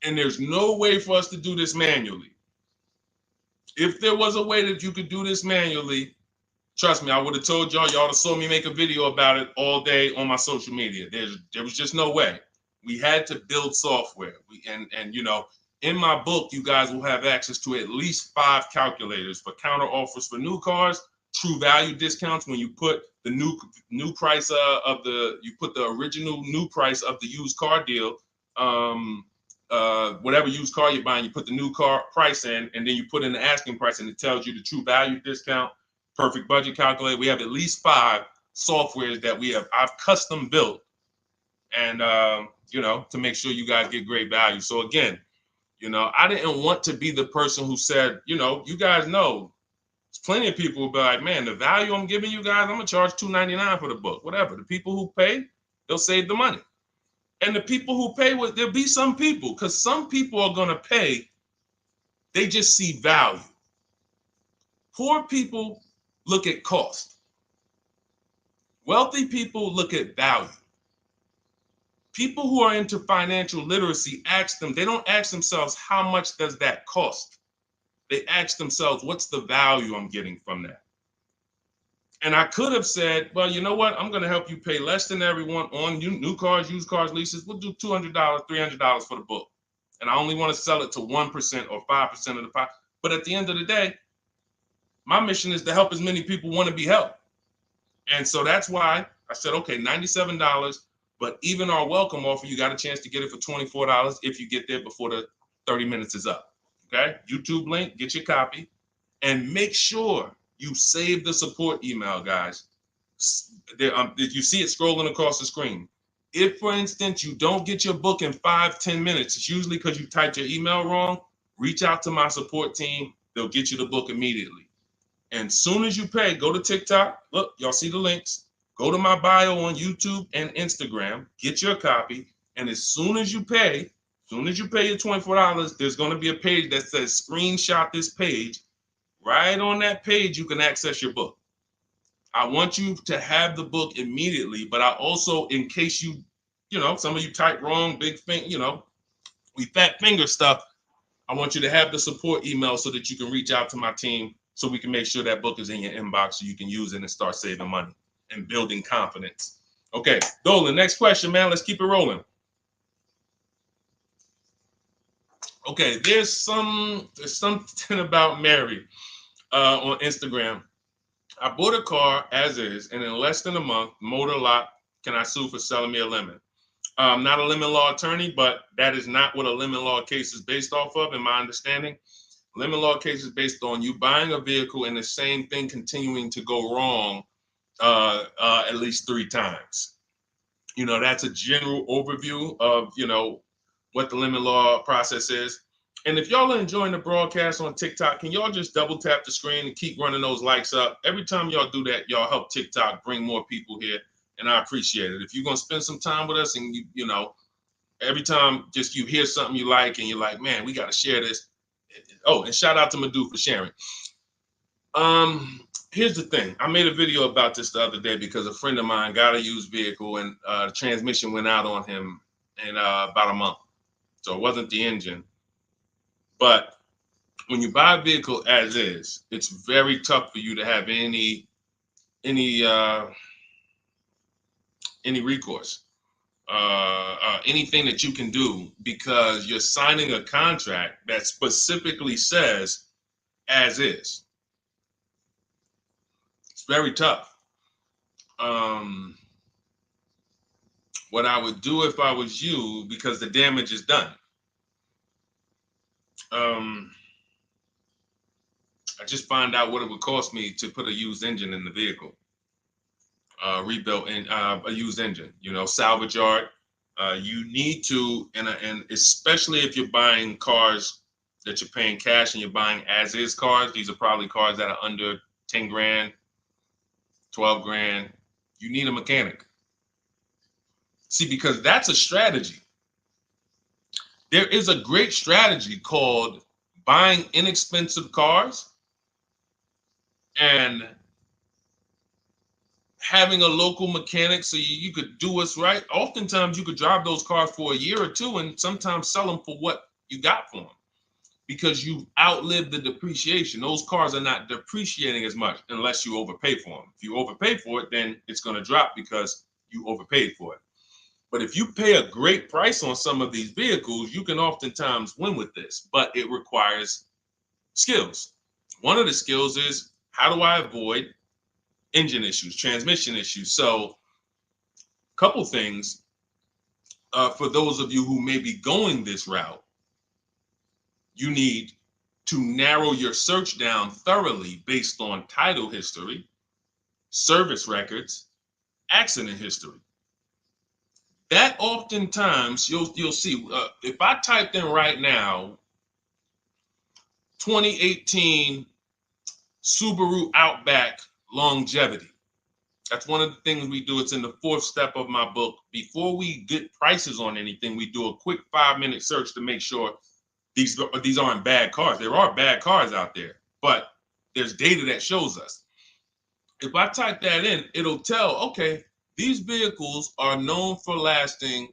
Speaker 1: And there's no way for us to do this manually. If there was a way that you could do this manually, trust me, I would have told y'all to saw me make a video about it all day on my social media. There was just no way. We had to build software. And you know, in my book, you guys will have access to at least 5 calculators for counter offers for new cars, true value discounts when you put the new price you put the original new price of the used car deal, whatever used car you're buying, you put the new car price in, and then you put in the asking price, and it tells you the true value discount, perfect budget calculator. We have at least 5 softwares that I've custom built, and you know, to make sure you guys get great value. So again, you know, I didn't want to be the person who said, you know, you guys know, there's plenty of people who be like, man, the value I'm giving you guys, I'm gonna charge $2.99 for the book, whatever. The people who pay, they'll save the money. And the people who pay, there'll be some people, because some people are gonna pay, they just see value. Poor people look at cost. Wealthy people look at value. People who are into financial literacy they don't ask themselves, how much does that cost? They ask themselves, what's the value I'm getting from that? And I could have said, well, you know what? I'm going to help you pay less than everyone on new cars, used cars, leases. We'll do $200, $300 for the book. And I only want to sell it to 1% or 5% of the pie. But at the end of the day, my mission is to help as many people want to be helped. And so that's why I said, okay, $97. But even our welcome offer, you got a chance to get it for $24 if you get there before the 30 minutes is up. Okay? YouTube link, get your copy. And make sure you save the support email, guys. If you see it scrolling across the screen. If, for instance, you don't get your book in 5-10 minutes, it's usually because you typed your email wrong. Reach out to my support team. They'll get you the book immediately. And soon as you pay, go to TikTok. Look, y'all see the links. Go to my bio on YouTube and Instagram. Get your copy. And as soon as you pay your $24, there's going to be a page that says screenshot this page. Right on that page, you can access your book. I want you to have the book immediately, but I also, in case you know, some of you type wrong, big thing, you know, we fat finger stuff. I want you to have the support email so that you can reach out to my team so we can make sure that book is in your inbox so you can use it and start saving money and building confidence. Okay, Dolan, next question, man. Let's keep it rolling. Okay, there's something about Mary on Instagram. I bought a car as is, and in less than a month, motor lock, can I sue for selling me a lemon? I'm not a lemon law attorney, but that is not what a lemon law case is based off of, in my understanding. Lemon law case is based on you buying a vehicle and the same thing continuing to go wrong at least 3 times. You know, that's a general overview of, you know, what the lemon law process is. And if y'all are enjoying the broadcast on TikTok, can y'all just double tap the screen and keep running those likes up? Every time y'all do that, y'all help TikTok bring more people here and I appreciate it. If you're gonna spend some time with us, and you know, every time just you hear something you like, and you're like, man, we got to share this. Oh, and shout out to Madhu for sharing. Here's the thing. I made a video about this the other day because a friend of mine got a used vehicle, and the transmission went out on him in about a month. So it wasn't the engine. But when you buy a vehicle as is, it's very tough for you to have any recourse, anything that you can do, because you're signing a contract that specifically says as is. It's very tough. What I would do if I was you, because the damage is done, I just find out what it would cost me to put a used engine in the vehicle, rebuilt in a used engine. You know, salvage yard. You need to, and especially if you're buying cars that you're paying cash and you're buying as is cars. These are probably cars that are under 10 grand, 12 grand. You need a mechanic. See, because that's a strategy. There is a great strategy called buying inexpensive cars and having a local mechanic, so you could do what's right. Oftentimes you could drive those cars for a year or two and sometimes sell them for what you got for them, because you've outlived the depreciation. Those cars are not depreciating as much unless you overpay for them. If you overpay for it, then it's going to drop because you overpaid for it. But if you pay a great price on some of these vehicles, you can oftentimes win with this, but it requires skills. One of the skills is, how do I avoid engine issues, transmission issues? So a couple things for those of you who may be going this route. You need to narrow your search down thoroughly based on title history, service records, accident history. That oftentimes you'll see, if I typed in right now 2018 Subaru Outback longevity. That's one of the things we do. It's in the 4th step of my book. Before we get prices on anything, we do a quick 5-minute search to make sure these aren't bad cars. There are bad cars out there, but there's data that shows us. If I type that in, it'll tell, okay, these vehicles are known for lasting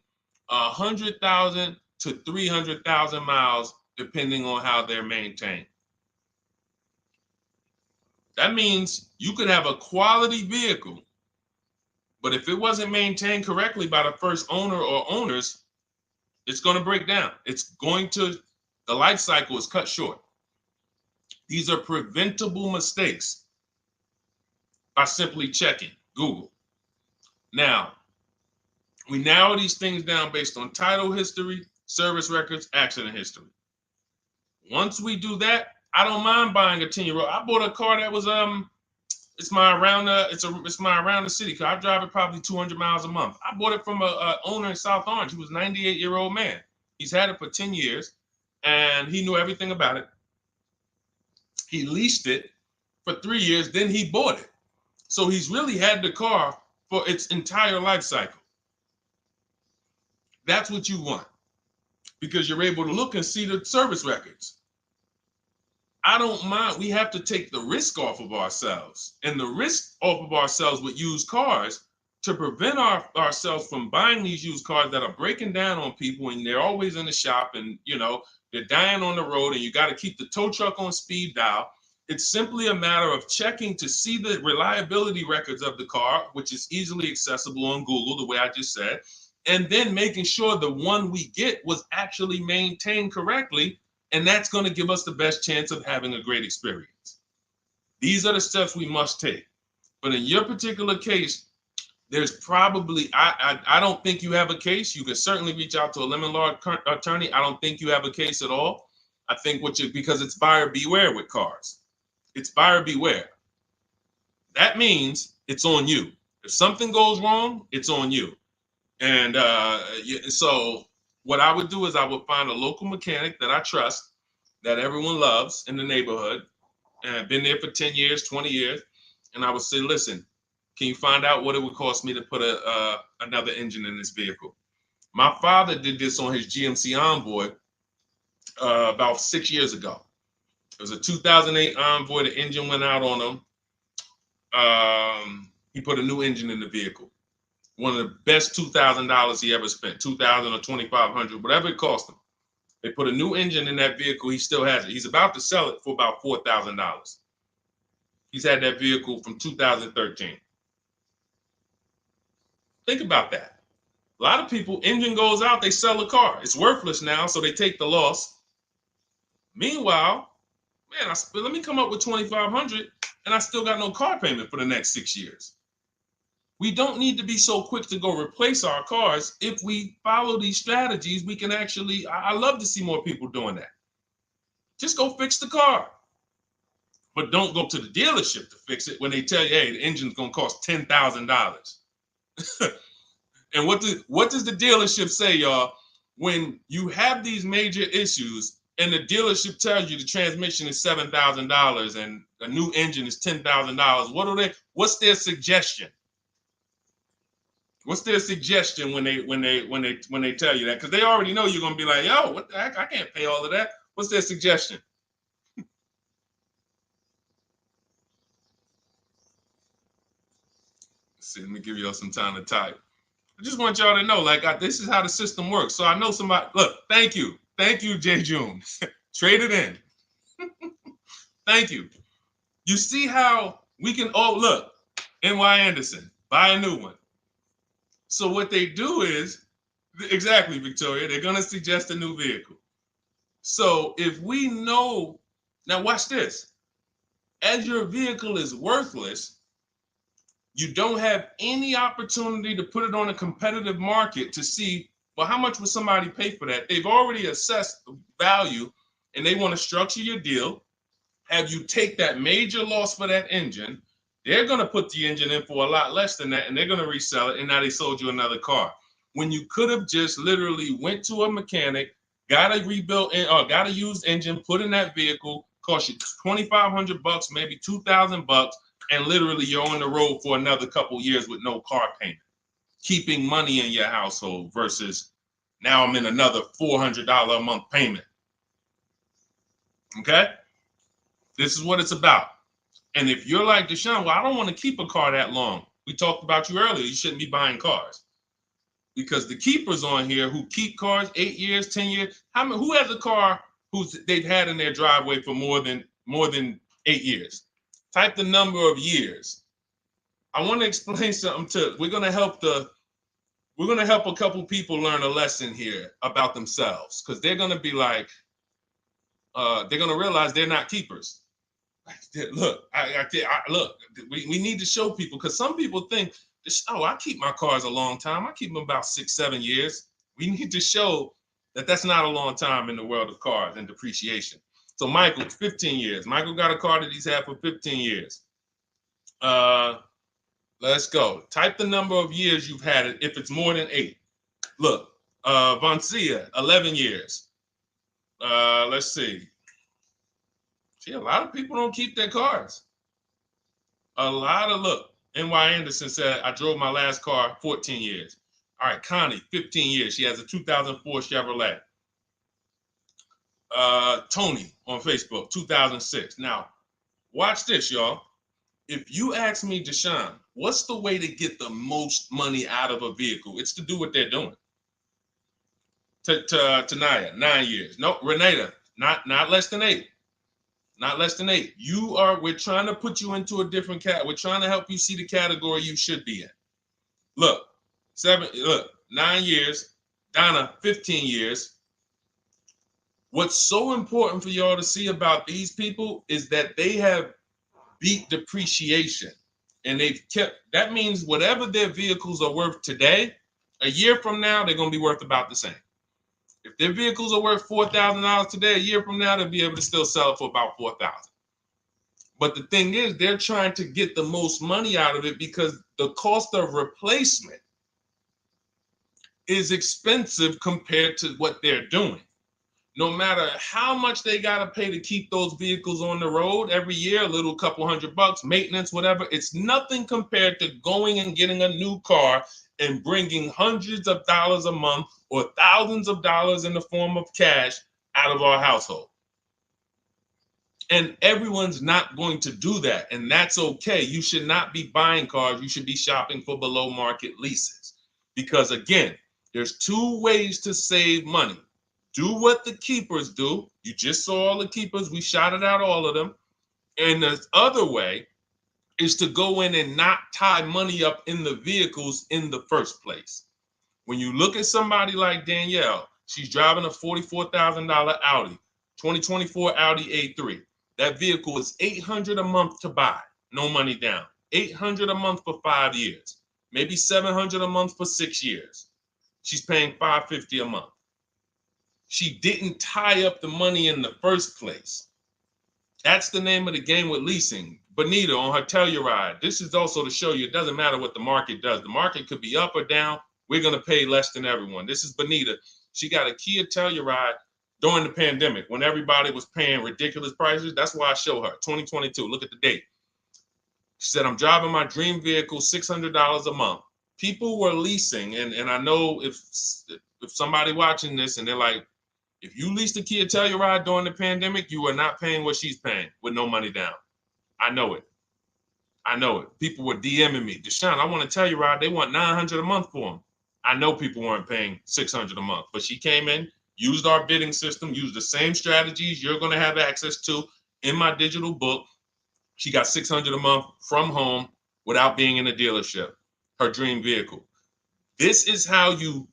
Speaker 1: 100,000 to 300,000 miles, depending on how they're maintained. That means you could have a quality vehicle, but if it wasn't maintained correctly by the first owner or owners, it's going to break down. The life cycle is cut short. These are preventable mistakes by simply checking Google. Now, we narrow these things down based on title history, service records, accident history. Once we do that, I don't mind buying a 10-year-old. I bought a car that was it's my around the city car. I drive it probably 200 miles a month. I bought it from a owner in South Orange. He was a 98-year-old man. He's had it for 10 years, and he knew everything about it. He leased it for 3 years, then he bought it. So he's really had the car for its entire life cycle. That's what you want, because you're able to look and see the service records. I don't mind. We have to take the risk off of ourselves, and the risk off of ourselves with used cars to prevent ourselves from buying these used cars that are breaking down on people, and they're always in the shop, and they're dying on the road, and you got to keep the tow truck on speed dial. It's simply a matter of checking to see the reliability records of the car, which is easily accessible on Google, the way I just said, and then making sure the one we get was actually maintained correctly. And that's going to give us the best chance of having a great experience. These are the steps we must take. But in your particular case, there's probably, I don't think you have a case. You can certainly reach out to a lemon law attorney. I don't think you have a case at all. I think because it's buyer beware with cars. It's buyer beware. That means it's on you. If something goes wrong, it's on you. And so what I would do is I would find a local mechanic that I trust, that everyone loves in the neighborhood, and been there for 10 years, 20 years. And I would say, listen, Can you find out what it would cost me to put another engine in this vehicle? My father did this on his GMC Envoy about 6 years ago. It was a 2008 Envoy. The engine went out on him. He put a new engine in the vehicle. One of the best $2,000 he ever spent, $2,000 or $2,500, whatever it cost him. They put a new engine in that vehicle. He still has it. He's about to sell it for about $4,000. He's had that vehicle from 2013. Think about that. A lot of people, engine goes out, they sell the car. It's worthless now, so they take the loss. Meanwhile, man, let me come up with $2,500, and I still got no car payment for the next 6 years. We don't need to be so quick to go replace our cars. If we follow these strategies, we can actually, I love to see more people doing that. Just go fix the car. But don't go to the dealership to fix it when they tell you, hey, the engine's going to cost $10,000. And what does the dealership say, y'all? When you have these major issues and the dealership tells you the transmission is $7,000 and a new engine is $10,000, what's their suggestion? What's their suggestion when they tell you that? Because they already know you're gonna be like, yo, what the heck? I can't pay all of that. What's their suggestion? Let's see, let me give y'all some time to type. I just want y'all to know, like, this is how the system works. So I know somebody. Look, thank you, J. June. Trade it in. Thank you. You see how we can? Oh, look, NY Anderson, buy a new one. So what they do is, exactly, Victoria, they're going to suggest a new vehicle. So if we know, now watch this, as your vehicle is worthless, you don't have any opportunity to put it on a competitive market to see, well, how much would somebody pay for that? They've already assessed the value and they want to structure your deal, have you take that major loss for that engine. They're going to put the engine in for a lot less than that, and they're going to resell it, and now they sold you another car. When you could have just literally went to a mechanic, got a rebuilt or got a used engine, put in that vehicle, cost you $2,500, maybe $2,000, and literally you're on the road for another couple years with no car payment, keeping money in your household versus now I'm in another $400 a month payment. Okay? This is what it's about. And if you're like Deshone, well, I don't want to keep a car that long. We talked about you earlier. You shouldn't be buying cars. Because the keepers on here who keep cars 8 years, 10 years, who has a car they've had in their driveway for more than 8 years? Type the number of years. I want to explain something we're gonna help a couple people learn a lesson here about themselves, because they're gonna be like, they're gonna realize they're not keepers. Look, look, we need to show people, because some people think, oh, I keep my cars a long time. I keep them about 6-7 years. We need to show that that's not a long time in the world of cars and depreciation. So Michael, 15 years. Michael got a car that he's had for 15 years. Let's go. Type the number of years you've had it if it's more than 8. Look, Vancia, 11 years. Let's see. See, a lot of people don't keep their cars. Look, NY Anderson said, I drove my last car 14 years. All right, Connie, 15 years. She has a 2004 Chevrolet. Tony on Facebook, 2006. Now, watch this, y'all. If you ask me, Deshone, what's the way to get the most money out of a vehicle? It's to do what they're doing. Tanaya, 9 years. No, Renata, not less than 8. Not less than 8. We're trying to put you into a different we're trying to help you see the category you should be in. Look, 9 years. Donna, 15 years. What's so important for y'all to see about these people is that they have beat depreciation. And that means whatever their vehicles are worth today, a year from now, they're going to be worth about the same. If their vehicles are worth $4,000 today, a year from now, they'll be able to still sell it for about $4,000. But the thing is, they're trying to get the most money out of it because the cost of replacement is expensive compared to what they're doing. no matter how much they got to pay to keep those vehicles on the road every year, a little couple $100, maintenance, whatever, it's nothing compared to going and getting a new car and bringing hundreds of dollars a month or thousands of dollars in the form of cash out of our household. And everyone's not going to do that. And that's okay. You should not be buying cars. You should be shopping for below market leases. Because again, there's two ways to save money. Do what the keepers do. You just saw all the keepers. We shouted out all of them. And the other way is to go in and not tie money up in the vehicles in the first place. When you look at somebody like Danielle, she's driving a $44,000 Audi, 2024 Audi A3. That vehicle is $800 a month to buy, no money down. $800 a month for 5 years, maybe $700 a month for 6 years. She's paying $550 a month. She didn't tie up the money in the first place. That's the name of the game with leasing. Bonita on her Telluride. This is also to show you it doesn't matter what the market does. The market could be up or down. We're going to pay less than everyone. This is Bonita. She got a Kia Telluride during the pandemic when everybody was paying ridiculous prices. That's why I show her 2022. Look at the date. She said, I'm driving my dream vehicle, $600 a month. People were leasing. And I know if somebody watching this and they're like, if you leased a Kia Telluride during the pandemic, you are not paying what she's paying with no money down. I know it. I know it. People were DMing me. Deshone, I want a Telluride. They want $900 a month for them. I know people weren't paying $600 a month, but she came in, used our bidding system, used the same strategies you're going to have access to in my digital book. She got $600 a month from home without being in a dealership. Her dream vehicle. This is how you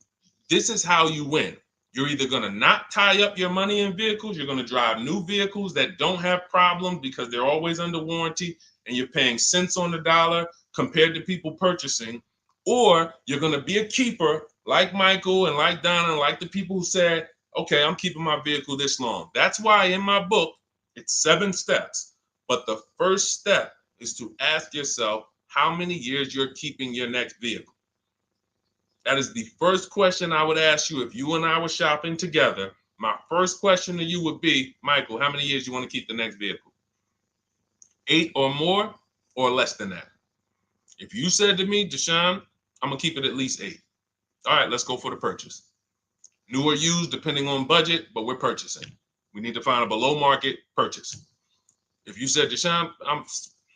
Speaker 1: win. You're either going to not tie up your money in vehicles. You're going to drive new vehicles that don't have problems because they're always under warranty and you're paying cents on the dollar compared to people purchasing. Or you're going to be a keeper like Michael and like Donna and like the people who said, okay, I'm keeping my vehicle this long. That's why in my book, it's 7 steps. But the first step is to ask yourself how many years you're keeping your next vehicle. That is the first question I would ask you if you and I were shopping together. My first question to you would be, Michael, how many years you want to keep the next vehicle? 8 or more or less than that? If you said to me, Deshone, I'm going to keep it at least 8. All right, let's go for the purchase. New or used, depending on budget, but we're purchasing. We need to find a below market purchase. If you said, Deshone, I'm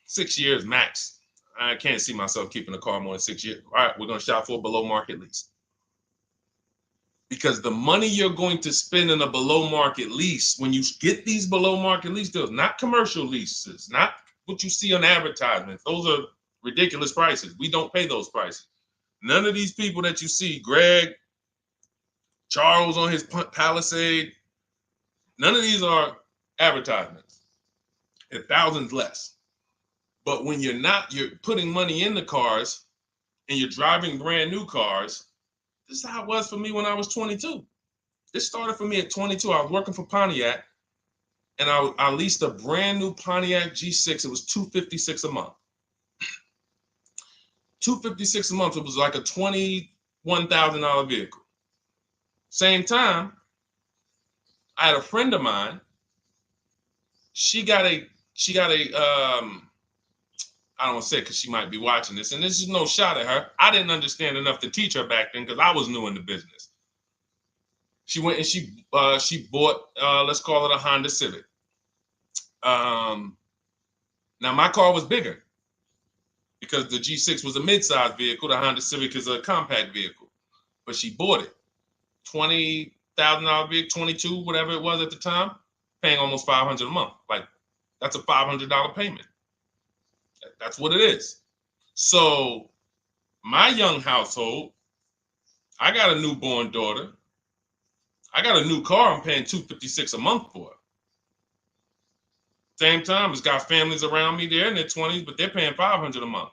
Speaker 1: 6 years max. I can't see myself keeping a car more than 6 years. All right, we're going to shop for a below market lease. Because the money you're going to spend in a below market lease, when you get these below market lease deals, not commercial leases, not what you see on advertisements. Those are ridiculous prices. We don't pay those prices. None of these people that you see, Greg, Charles on his Palisade, none of these are advertisements. They're thousands less. But when you're putting money in the cars and you're driving brand new cars, this is how it was for me when I was 22. This started for me at 22. I was working for Pontiac and I leased a brand new Pontiac G6. It was $256 a month. $256 a month. It was like a $21,000 vehicle. Same time, I had a friend of mine. She got a I don't want to say it because she might be watching this, and this is no shot at her. I didn't understand enough to teach her back then because I was new in the business. She went and she bought, let's call it a Honda Civic. Now my car was bigger because the G6 was a mid-sized vehicle. The Honda Civic is a compact vehicle, but she bought it. $20,000 vehicle, 22, whatever it was at the time, paying almost $500 a month. Like that's a $500 payment. That's what it is. So my young household, I got a newborn daughter. I got a new car I'm paying $256 a month for. Same time, it's got families around me. They're in their 20s, but they're paying $500 a month.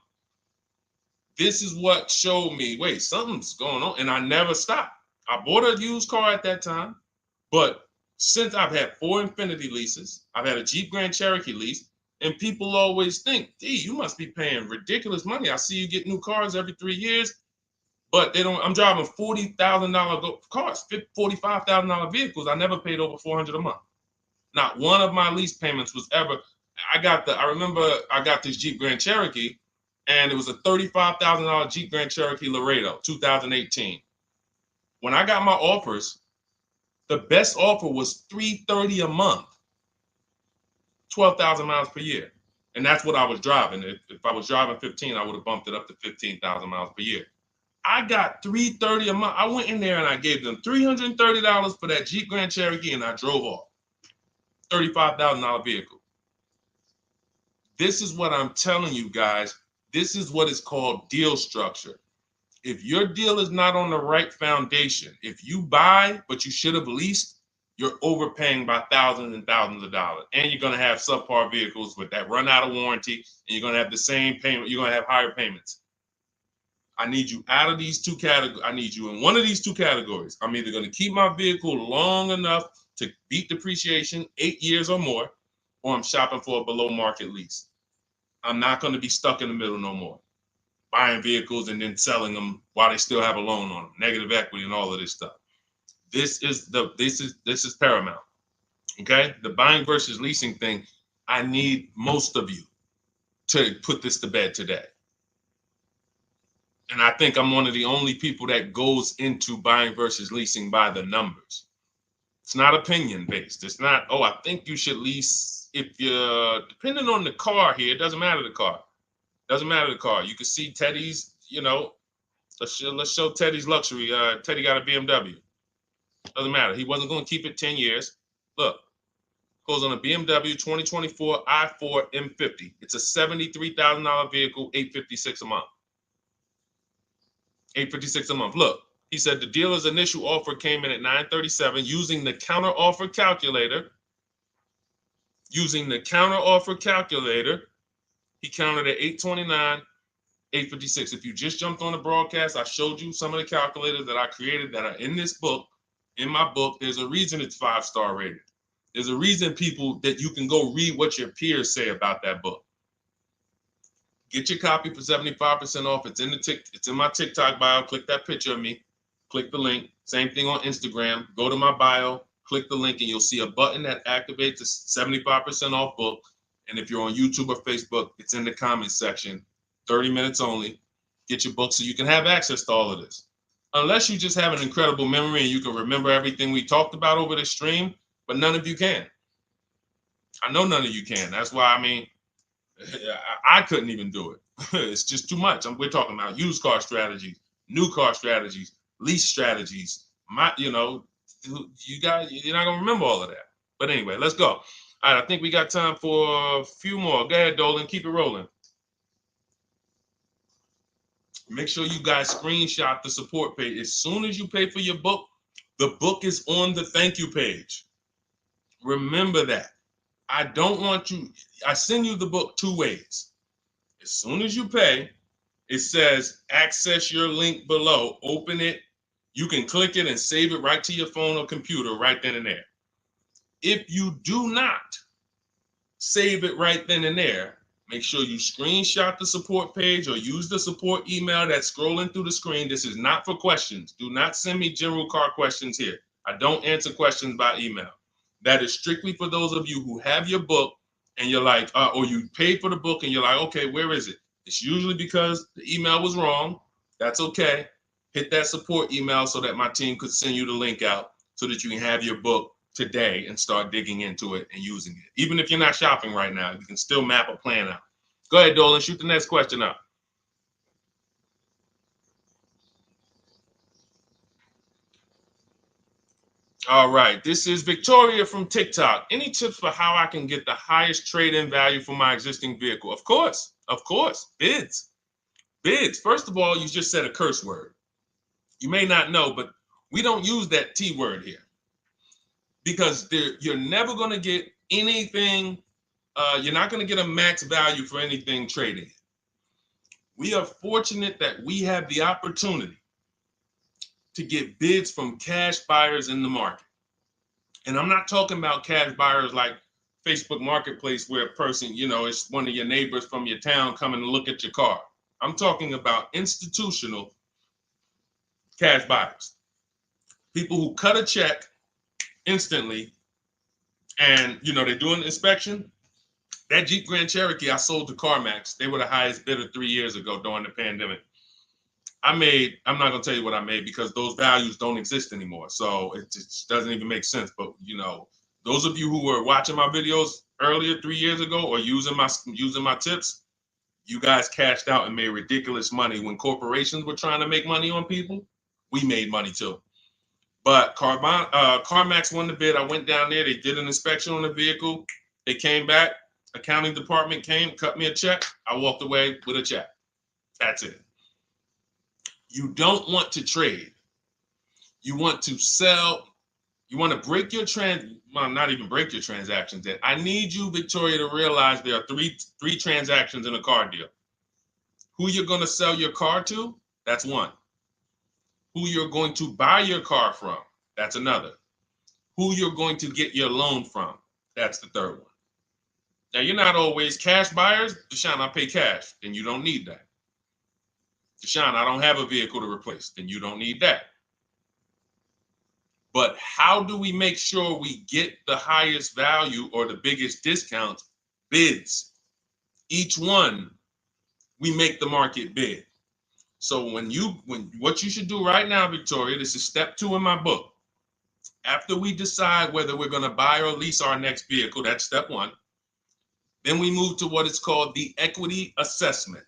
Speaker 1: This is what showed me, wait, something's going on. And I never stopped. I bought a used car at that time, but since I've had 4 Infiniti leases, I've had a Jeep Grand Cherokee lease, and people always think, D, you must be paying ridiculous money. I see you get new cars every 3 years. But they don't. I'm driving $40,000 cars, $45,000 vehicles. I never paid over $400 a month. Not one of my lease payments was ever. I remember I got this Jeep Grand Cherokee, and it was a $35,000 Jeep Grand Cherokee Laredo, 2018. When I got my offers, the best offer was $330 a month, 12,000 miles per year. And that's what I was driving. If I was driving 15, I would have bumped it up to 15,000 miles per year. I got $330 a month. I went in there and I gave them $330 for that Jeep Grand Cherokee, and I drove off. $35,000 vehicle. This is what I'm telling you guys. This is what is called deal structure. If your deal is not on the right foundation, if you buy but you should have leased, you're overpaying by thousands and thousands of dollars. And you're going to have subpar vehicles with that run out of warranty, and you're going to have the same payment. You're going to have higher payments. I need you out of these two categories. I need you in one of these two categories. I'm either going to keep my vehicle long enough to beat depreciation, 8 years or more, or I'm shopping for a below market lease. I'm not going to be stuck in the middle no more, buying vehicles and then selling them while they still have a loan on them, negative equity and all of this stuff. This is paramount. Okay? The buying versus leasing thing, I need most of you to put this to bed today. And I think I'm one of the only people that goes into buying versus leasing by the numbers. It's not opinion based. It's not, oh, I think you should lease if you're, depending on the car here, it doesn't matter the car. Doesn't matter the car. You can see Teddy's, let's show Teddy's luxury. Teddy got a BMW. Doesn't matter. He wasn't going to keep it 10 years. Look, goes on a BMW 2024 i4 M50. It's a $73,000 vehicle, $856 a month. $856 a month. Look, he said the dealer's initial offer came in at $937 using the counter offer calculator. Using the counter offer calculator, he counted at $829, $856. If you just jumped on the broadcast, I showed you some of the calculators that I created that are in this book. In my book, there's a reason it's 5-star rated. There's a reason people that you can go read what your peers say about that book. Get your copy for 75% off. It's in my TikTok bio. Click that picture of me. Click the link. Same thing on Instagram. Go to my bio. Click the link, and you'll see a button that activates the 75% off book. And if you're on YouTube or Facebook, it's in the comments section. 30 minutes only. Get your book so you can have access to all of this. Unless you just have an incredible memory and you can remember everything we talked about over the stream, but none of you can. I know none of you can. That's why, I couldn't even do it. It's just too much. We're talking about used car strategies, new car strategies, lease strategies. You guys, you're not gonna remember all of that. But anyway, let's go. All right, I think we got time for a few more. Go ahead, Dolan, keep it rolling. Make sure you guys screenshot the support page. As soon as you pay for your book, the book is on the thank you page. Remember that. I send you the book 2 ways. As soon as you pay, it says access your link below. Open it. You can click it and save it right to your phone or computer right then and there. If you do not save it right then and there, make sure you screenshot the support page or use the support email that's scrolling through the screen. This is not for questions. Do not send me general car questions here. I don't answer questions by email. That is strictly for those of you who have your book and you're like, or you paid for the book and you're like, okay, where is it? It's usually because the email was wrong. That's okay. Hit that support email so that my team could send you the link out so that you can have your book today and start digging into it and using it. Even if you're not shopping right now, you can still map a plan out. Go ahead, Dolan, shoot the next question up. All right, this is Victoria from TikTok. Any tips for how I can get the highest trade-in value for my existing vehicle? Of course, bids. First of all, you just said a curse word. You may not know, but we don't use that T word here because you're never going to get anything. You're not going to get a max value for anything trading. We are fortunate that we have the opportunity to get bids from cash buyers in the market. And I'm not talking about cash buyers like Facebook Marketplace where a person, it's one of your neighbors from your town coming to look at your car. I'm talking about institutional Cash buyers. People who cut a check instantly and, they're doing the inspection. That Jeep Grand Cherokee I sold to CarMax, they were the highest bidder 3 years ago during the pandemic. I'm not going to tell you what I made because those values don't exist anymore. So it just doesn't even make sense. But, those of you who were watching my videos earlier 3 years ago or using my tips, you guys cashed out and made ridiculous money. When corporations were trying to make money on people, we made money too. But CarMax won the bid. I went down there. They did an inspection on the vehicle. They came back. Accounting department came, cut me a check. I walked away with a check. That's it. You don't want to trade. You want to sell. You want to break your not even break your transactions. I need you, Victoria, to realize there are three transactions in a car deal. Who you're going to sell your car to, that's one. Who you're going to buy your car from, that's another. Who you're going to get your loan from, that's the third one. Now, you're not always cash buyers. Deshone, I pay cash. Then you don't need that. Deshone, I don't have a vehicle to replace. Then you don't need that. But how do we make sure we get the highest value or the biggest discount? Bids. Each one, we make the market bid. So what you should do right now, Victoria, this is step 2 in my book. After we decide whether we're going to buy or lease our next vehicle, that's step 1. Then we move to what is called the equity assessment.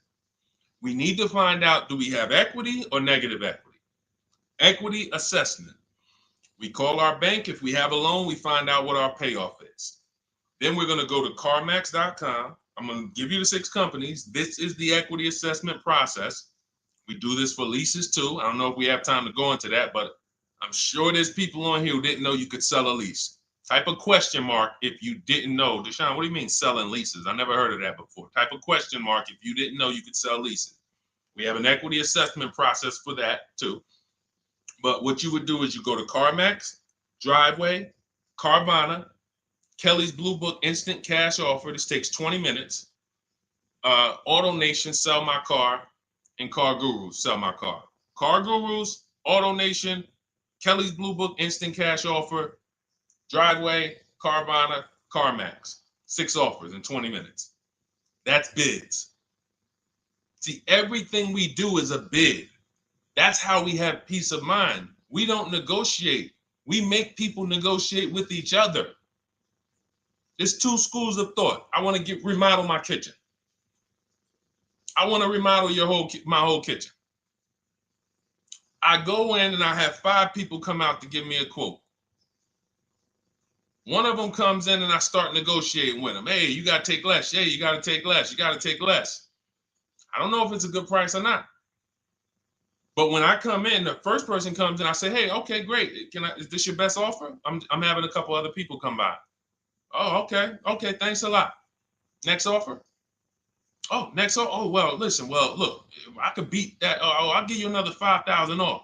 Speaker 1: We need to find out, do we have equity or negative equity? Equity assessment. We call our bank. If we have a loan, we find out what our payoff is. Then we're going to go to carmax.com. I'm going to give you the 6 companies. This is the equity assessment process. We do this for leases too. I don't know if we have time to go into that, but I'm sure there's people on here who didn't know you could sell a lease. Type a question mark if you didn't know. Deshone, what do you mean selling leases? I never heard of that before. Type a question mark if you didn't know you could sell leases. We have an equity assessment process for that too. But what you would do is you go to CarMax, Driveway, Carvana, Kelly's Blue Book Instant Cash Offer. This takes 20 minutes. AutoNation, Sell My Car, and Car Gurus, Sell My Car. Car Gurus, AutoNation, Kelly's Blue Book Instant Cash Offer, Driveway, Carvana, CarMax. 6 offers in 20 minutes. That's bids. See, everything we do is a bid. That's how we have peace of mind. We don't negotiate. We make people negotiate with each other. There's 2 schools of thought. I want to remodel my kitchen. I want to remodel my whole kitchen. I go in and I have 5 people come out to give me a quote. One of them comes in and I start negotiating with them. Hey, you got to take less. Yeah, you got to take less. You got to take less. I don't know if it's a good price or not. But when I come in, the first person comes in, I say, hey, okay, great. Is this your best offer? I'm having a couple other people come by. Oh, okay. Okay, thanks a lot. Next offer? Oh, next offer? Oh, well, listen, look, I could beat that. Oh, I'll give you another 5,000 off.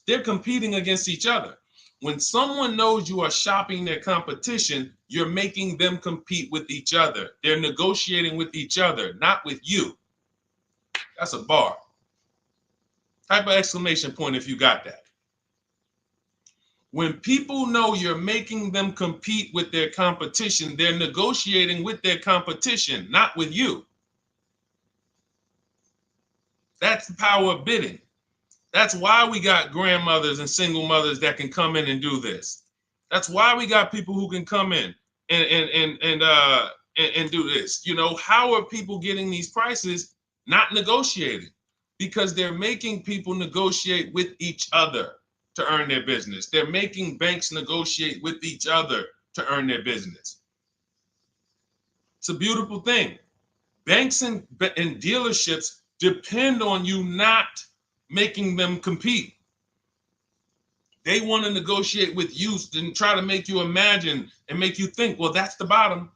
Speaker 1: They're competing against each other. When someone knows you are shopping their competition, you're making them compete with each other. They're negotiating with each other, not with you. That's a bar. Type of exclamation point if you got that. When people know you're making them compete with their competition, they're negotiating with their competition, not with you. That's the power of bidding. That's why we got grandmothers and single mothers that can come in and do this. That's why we got people who can come in and do this. How are people getting these prices? Not negotiating, because they're making people negotiate with each other to earn their business. They're making banks negotiate with each other to earn their business. It's a beautiful thing. Banks and dealerships depend on you not making them compete. They want to negotiate with you and try to make you imagine and make you think, well, that's the bottom.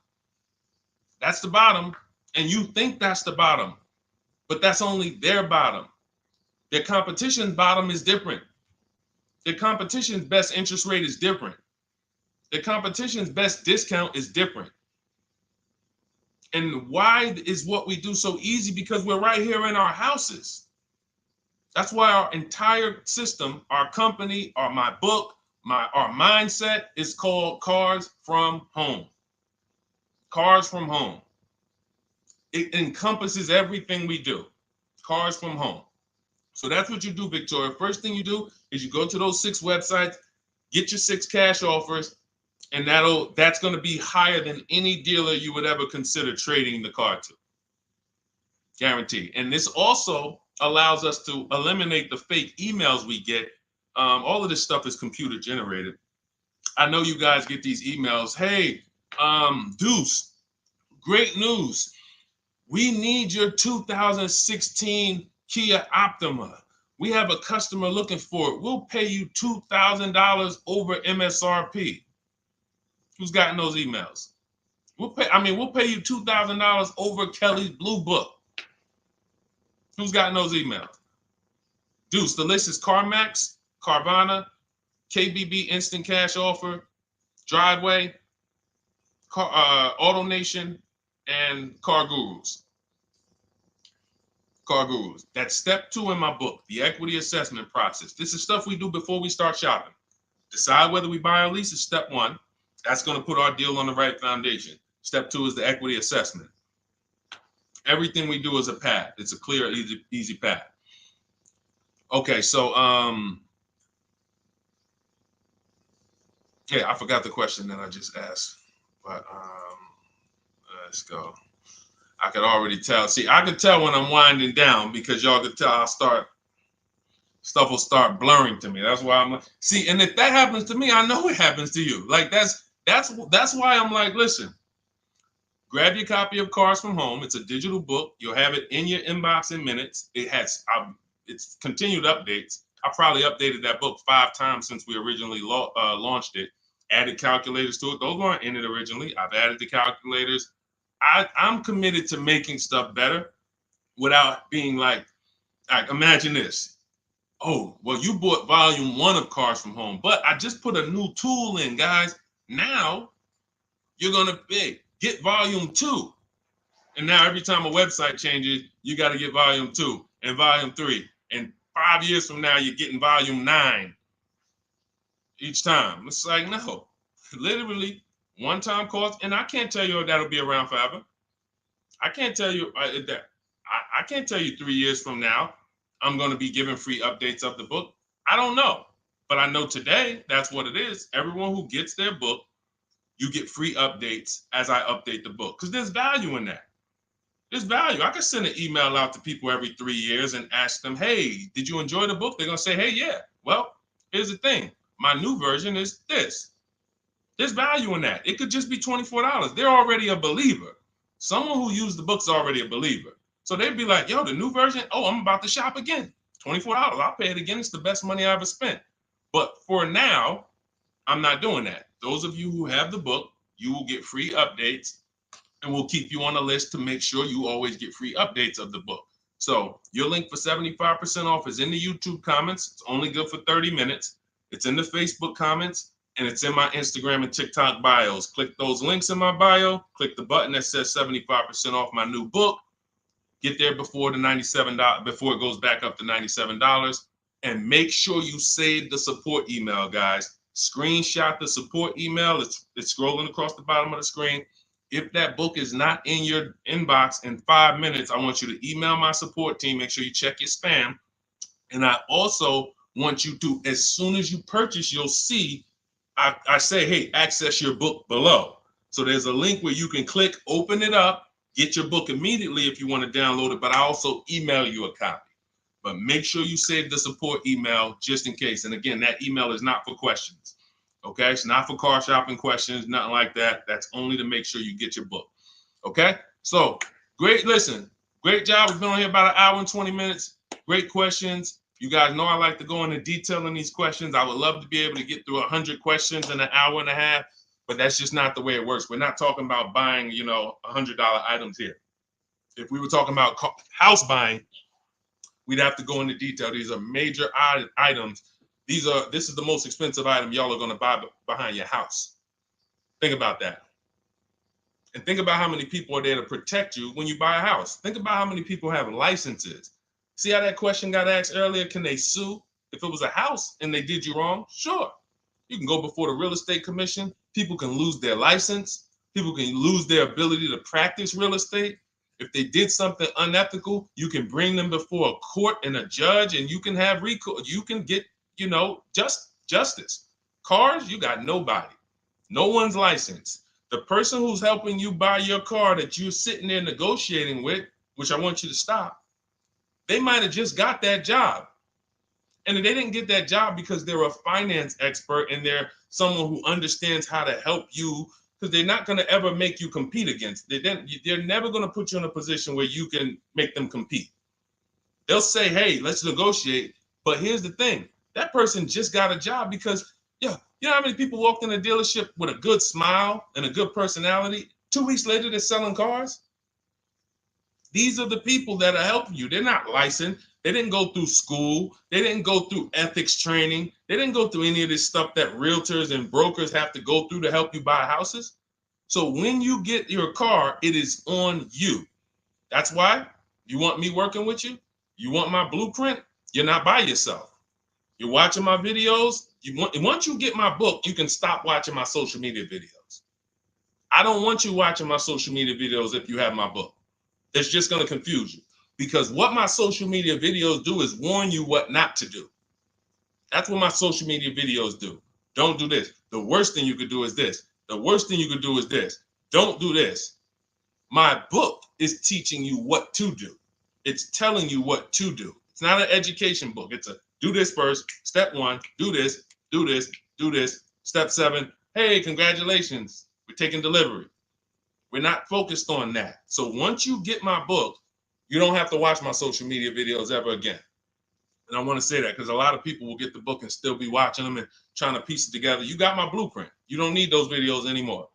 Speaker 1: That's the bottom. And you think that's the bottom, but that's only their bottom. Their competition's bottom is different. Their competition's best interest rate is different. Their competition's best discount is different. And why is what we do so easy? Because we're right here in our houses. That's why our entire system, our company, my book, our mindset is called Cars from Home. Cars from Home. It encompasses everything we do. Cars from Home. So that's what you do, Victoria. First thing you do is you go to those 6 websites, get your 6 cash offers, and that's going to be higher than any dealer you would ever consider trading the car to. Guaranteed. And this also allows us to eliminate the fake emails we get. All of this stuff is computer generated. I know you guys get these emails. Hey, Deuce, great news. We need your 2016 Kia Optima. We have a customer looking for it. We'll pay you $2,000 over MSRP. Who's gotten those emails? We'll pay you $2,000 over Kelly's Blue Book. Who's gotten those emails? Deuce, the list is CarMax, Carvana, KBB Instant Cash Offer, Driveway, Auto Nation, and Car Gurus. Car Gurus. That's step 2 in my book, the equity assessment process. This is stuff we do before we start shopping. Decide whether we buy or lease is step 1. That's going to put our deal on the right foundation. Step 2 is the equity assessment. Everything we do is a path. It's a clear, easy path. Okay, so yeah, I forgot the question that I just asked, but let's go. I could already tell. See, I could tell when I'm winding down because y'all could tell stuff will start blurring to me. That's why I'm like, see, and if that happens to me, I know it happens to you. Like that's why I'm like, listen, grab your copy of Cars from Home. It's a digital book. You'll have it in your inbox in minutes. It's continued updates. I probably updated that book 5 times since we originally launched it. Added calculators to it. Those weren't in it originally. I've added the calculators. I'm committed to making stuff better without being like imagine this. Oh, well, you bought volume 1 of Cars from Home, but I just put a new tool in, guys. Now you're going to get volume 2. And now every time a website changes, you got to get volume 2 and volume 3. And 5 years from now, you're getting volume 9 each time. It's like, no, literally one-time cost. And I can't tell you if that'll be around forever. I can't tell you that. I can't tell you 3 years from now, I'm going to be giving free updates of the book. I don't know. But I know today, that's what it is. Everyone who gets their book, you get free updates as I update the book. Because there's value in that. There's value. I could send an email out to people every 3 years and ask them, hey, did you enjoy the book? They're going to say, hey, yeah. Well, here's the thing. My new version is this. There's value in that. It could just be $24. They're already a believer. Someone who used the book's already a believer. So they'd be like, yo, the new version, oh, I'm about to shop again. $24. I'll pay it again. It's the best money I ever spent. But for now, I'm not doing that. Those of you who have the book, you will get free updates, and we'll keep you on the list to make sure you always get free updates of the book. So your link for 75% off is in the YouTube comments. It's only good for 30 minutes. It's in the Facebook comments, and it's in my Instagram and TikTok bios. Click those links in my bio. Click the button that says 75% off my new book. Get there before the $97, before it goes back up to $97. And make sure you save the support email, guys. Screenshot the support email. It's scrolling across the bottom of the screen. If that book is not in your inbox in 5 minutes, I want you to email my support team. Make sure you check your spam. And I also want you to, as soon as you purchase, you'll see, I say, hey, access your book below. So there's a link where you can click, open it up, get your book immediately if you want to download it, but I also email you a copy. But make sure you save the support email just in case. And again, that email is not for questions. Okay, it's not for car shopping questions, nothing like that. That's only to make sure you get your book. Okay, so great. Listen, great job. We've been on here about an hour and 20 minutes. Great questions. You guys know I like to go into detail in these questions. I would love to be able to get through 100 questions in an hour and a half, but that's just not the way it works. We're not talking about buying, $100 items here. If we were talking about house buying, we'd have to go into detail. These are major items. This is the most expensive item y'all are going to buy behind your house. Think about that. And think about how many people are there to protect you when you buy a house. Think about how many people have licenses, See how that question got asked earlier? Can they sue? If it was a house and they did you wrong, sure. You can go before the real estate commission. People can lose their license. People can lose their ability to practice real estate. If they did something unethical, you can bring them before a court and a judge, and you can have recourse. You can get, justice. Cars, you got nobody. No one's licensed. The person who's helping you buy your car that you're sitting there negotiating with, which I want you to stop, they might have just got that job. And they didn't get that job because they're a finance expert and they're someone who understands how to help you, because they're not going to ever make you compete against. They're never going to put you in a position where you can make them compete. They'll say, hey, let's negotiate. But here's the thing. That person just got a job because, yeah, you know how many people walked in a dealership with a good smile and a good personality? 2 weeks later, they're selling cars. These are the people that are helping you. They're not licensed. They didn't go through school. They didn't go through ethics training. They didn't go through any of this stuff that realtors and brokers have to go through to help you buy houses. So when you get your car, it is on you. That's why you want me working with you. You want my blueprint. You're not by yourself. You're watching my videos. Once you get my book, you can stop watching my social media videos. I don't want you watching my social media videos if you have my book. It's just going to confuse you, because what my social media videos do is warn you what not to do. That's what my social media videos do. Don't do this. The worst thing you could do is this. The worst thing you could do is this. Don't do this. My book is teaching you what to do. It's telling you what to do. It's not an education book. It's a do this first. Step 1, do this, do this, do this. Step 7, hey, congratulations, we're taking delivery. We're not focused on that. So once you get my book, you don't have to watch my social media videos ever again. And I want to say that because a lot of people will get the book and still be watching them and trying to piece it together. You got my blueprint. You don't need those videos anymore.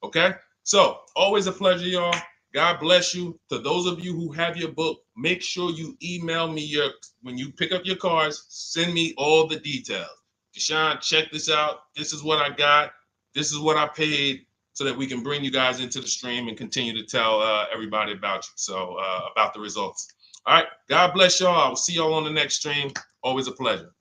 Speaker 1: Okay? So always a pleasure, y'all. God bless you. To those of you who have your book, make sure you email me when you pick up your cars, send me all the details. Deshone, check this out. This is what I got. This is what I paid, so that we can bring you guys into the stream and continue to tell everybody about you. So about the results. All right. God bless y'all. I will see y'all on the next stream. Always a pleasure.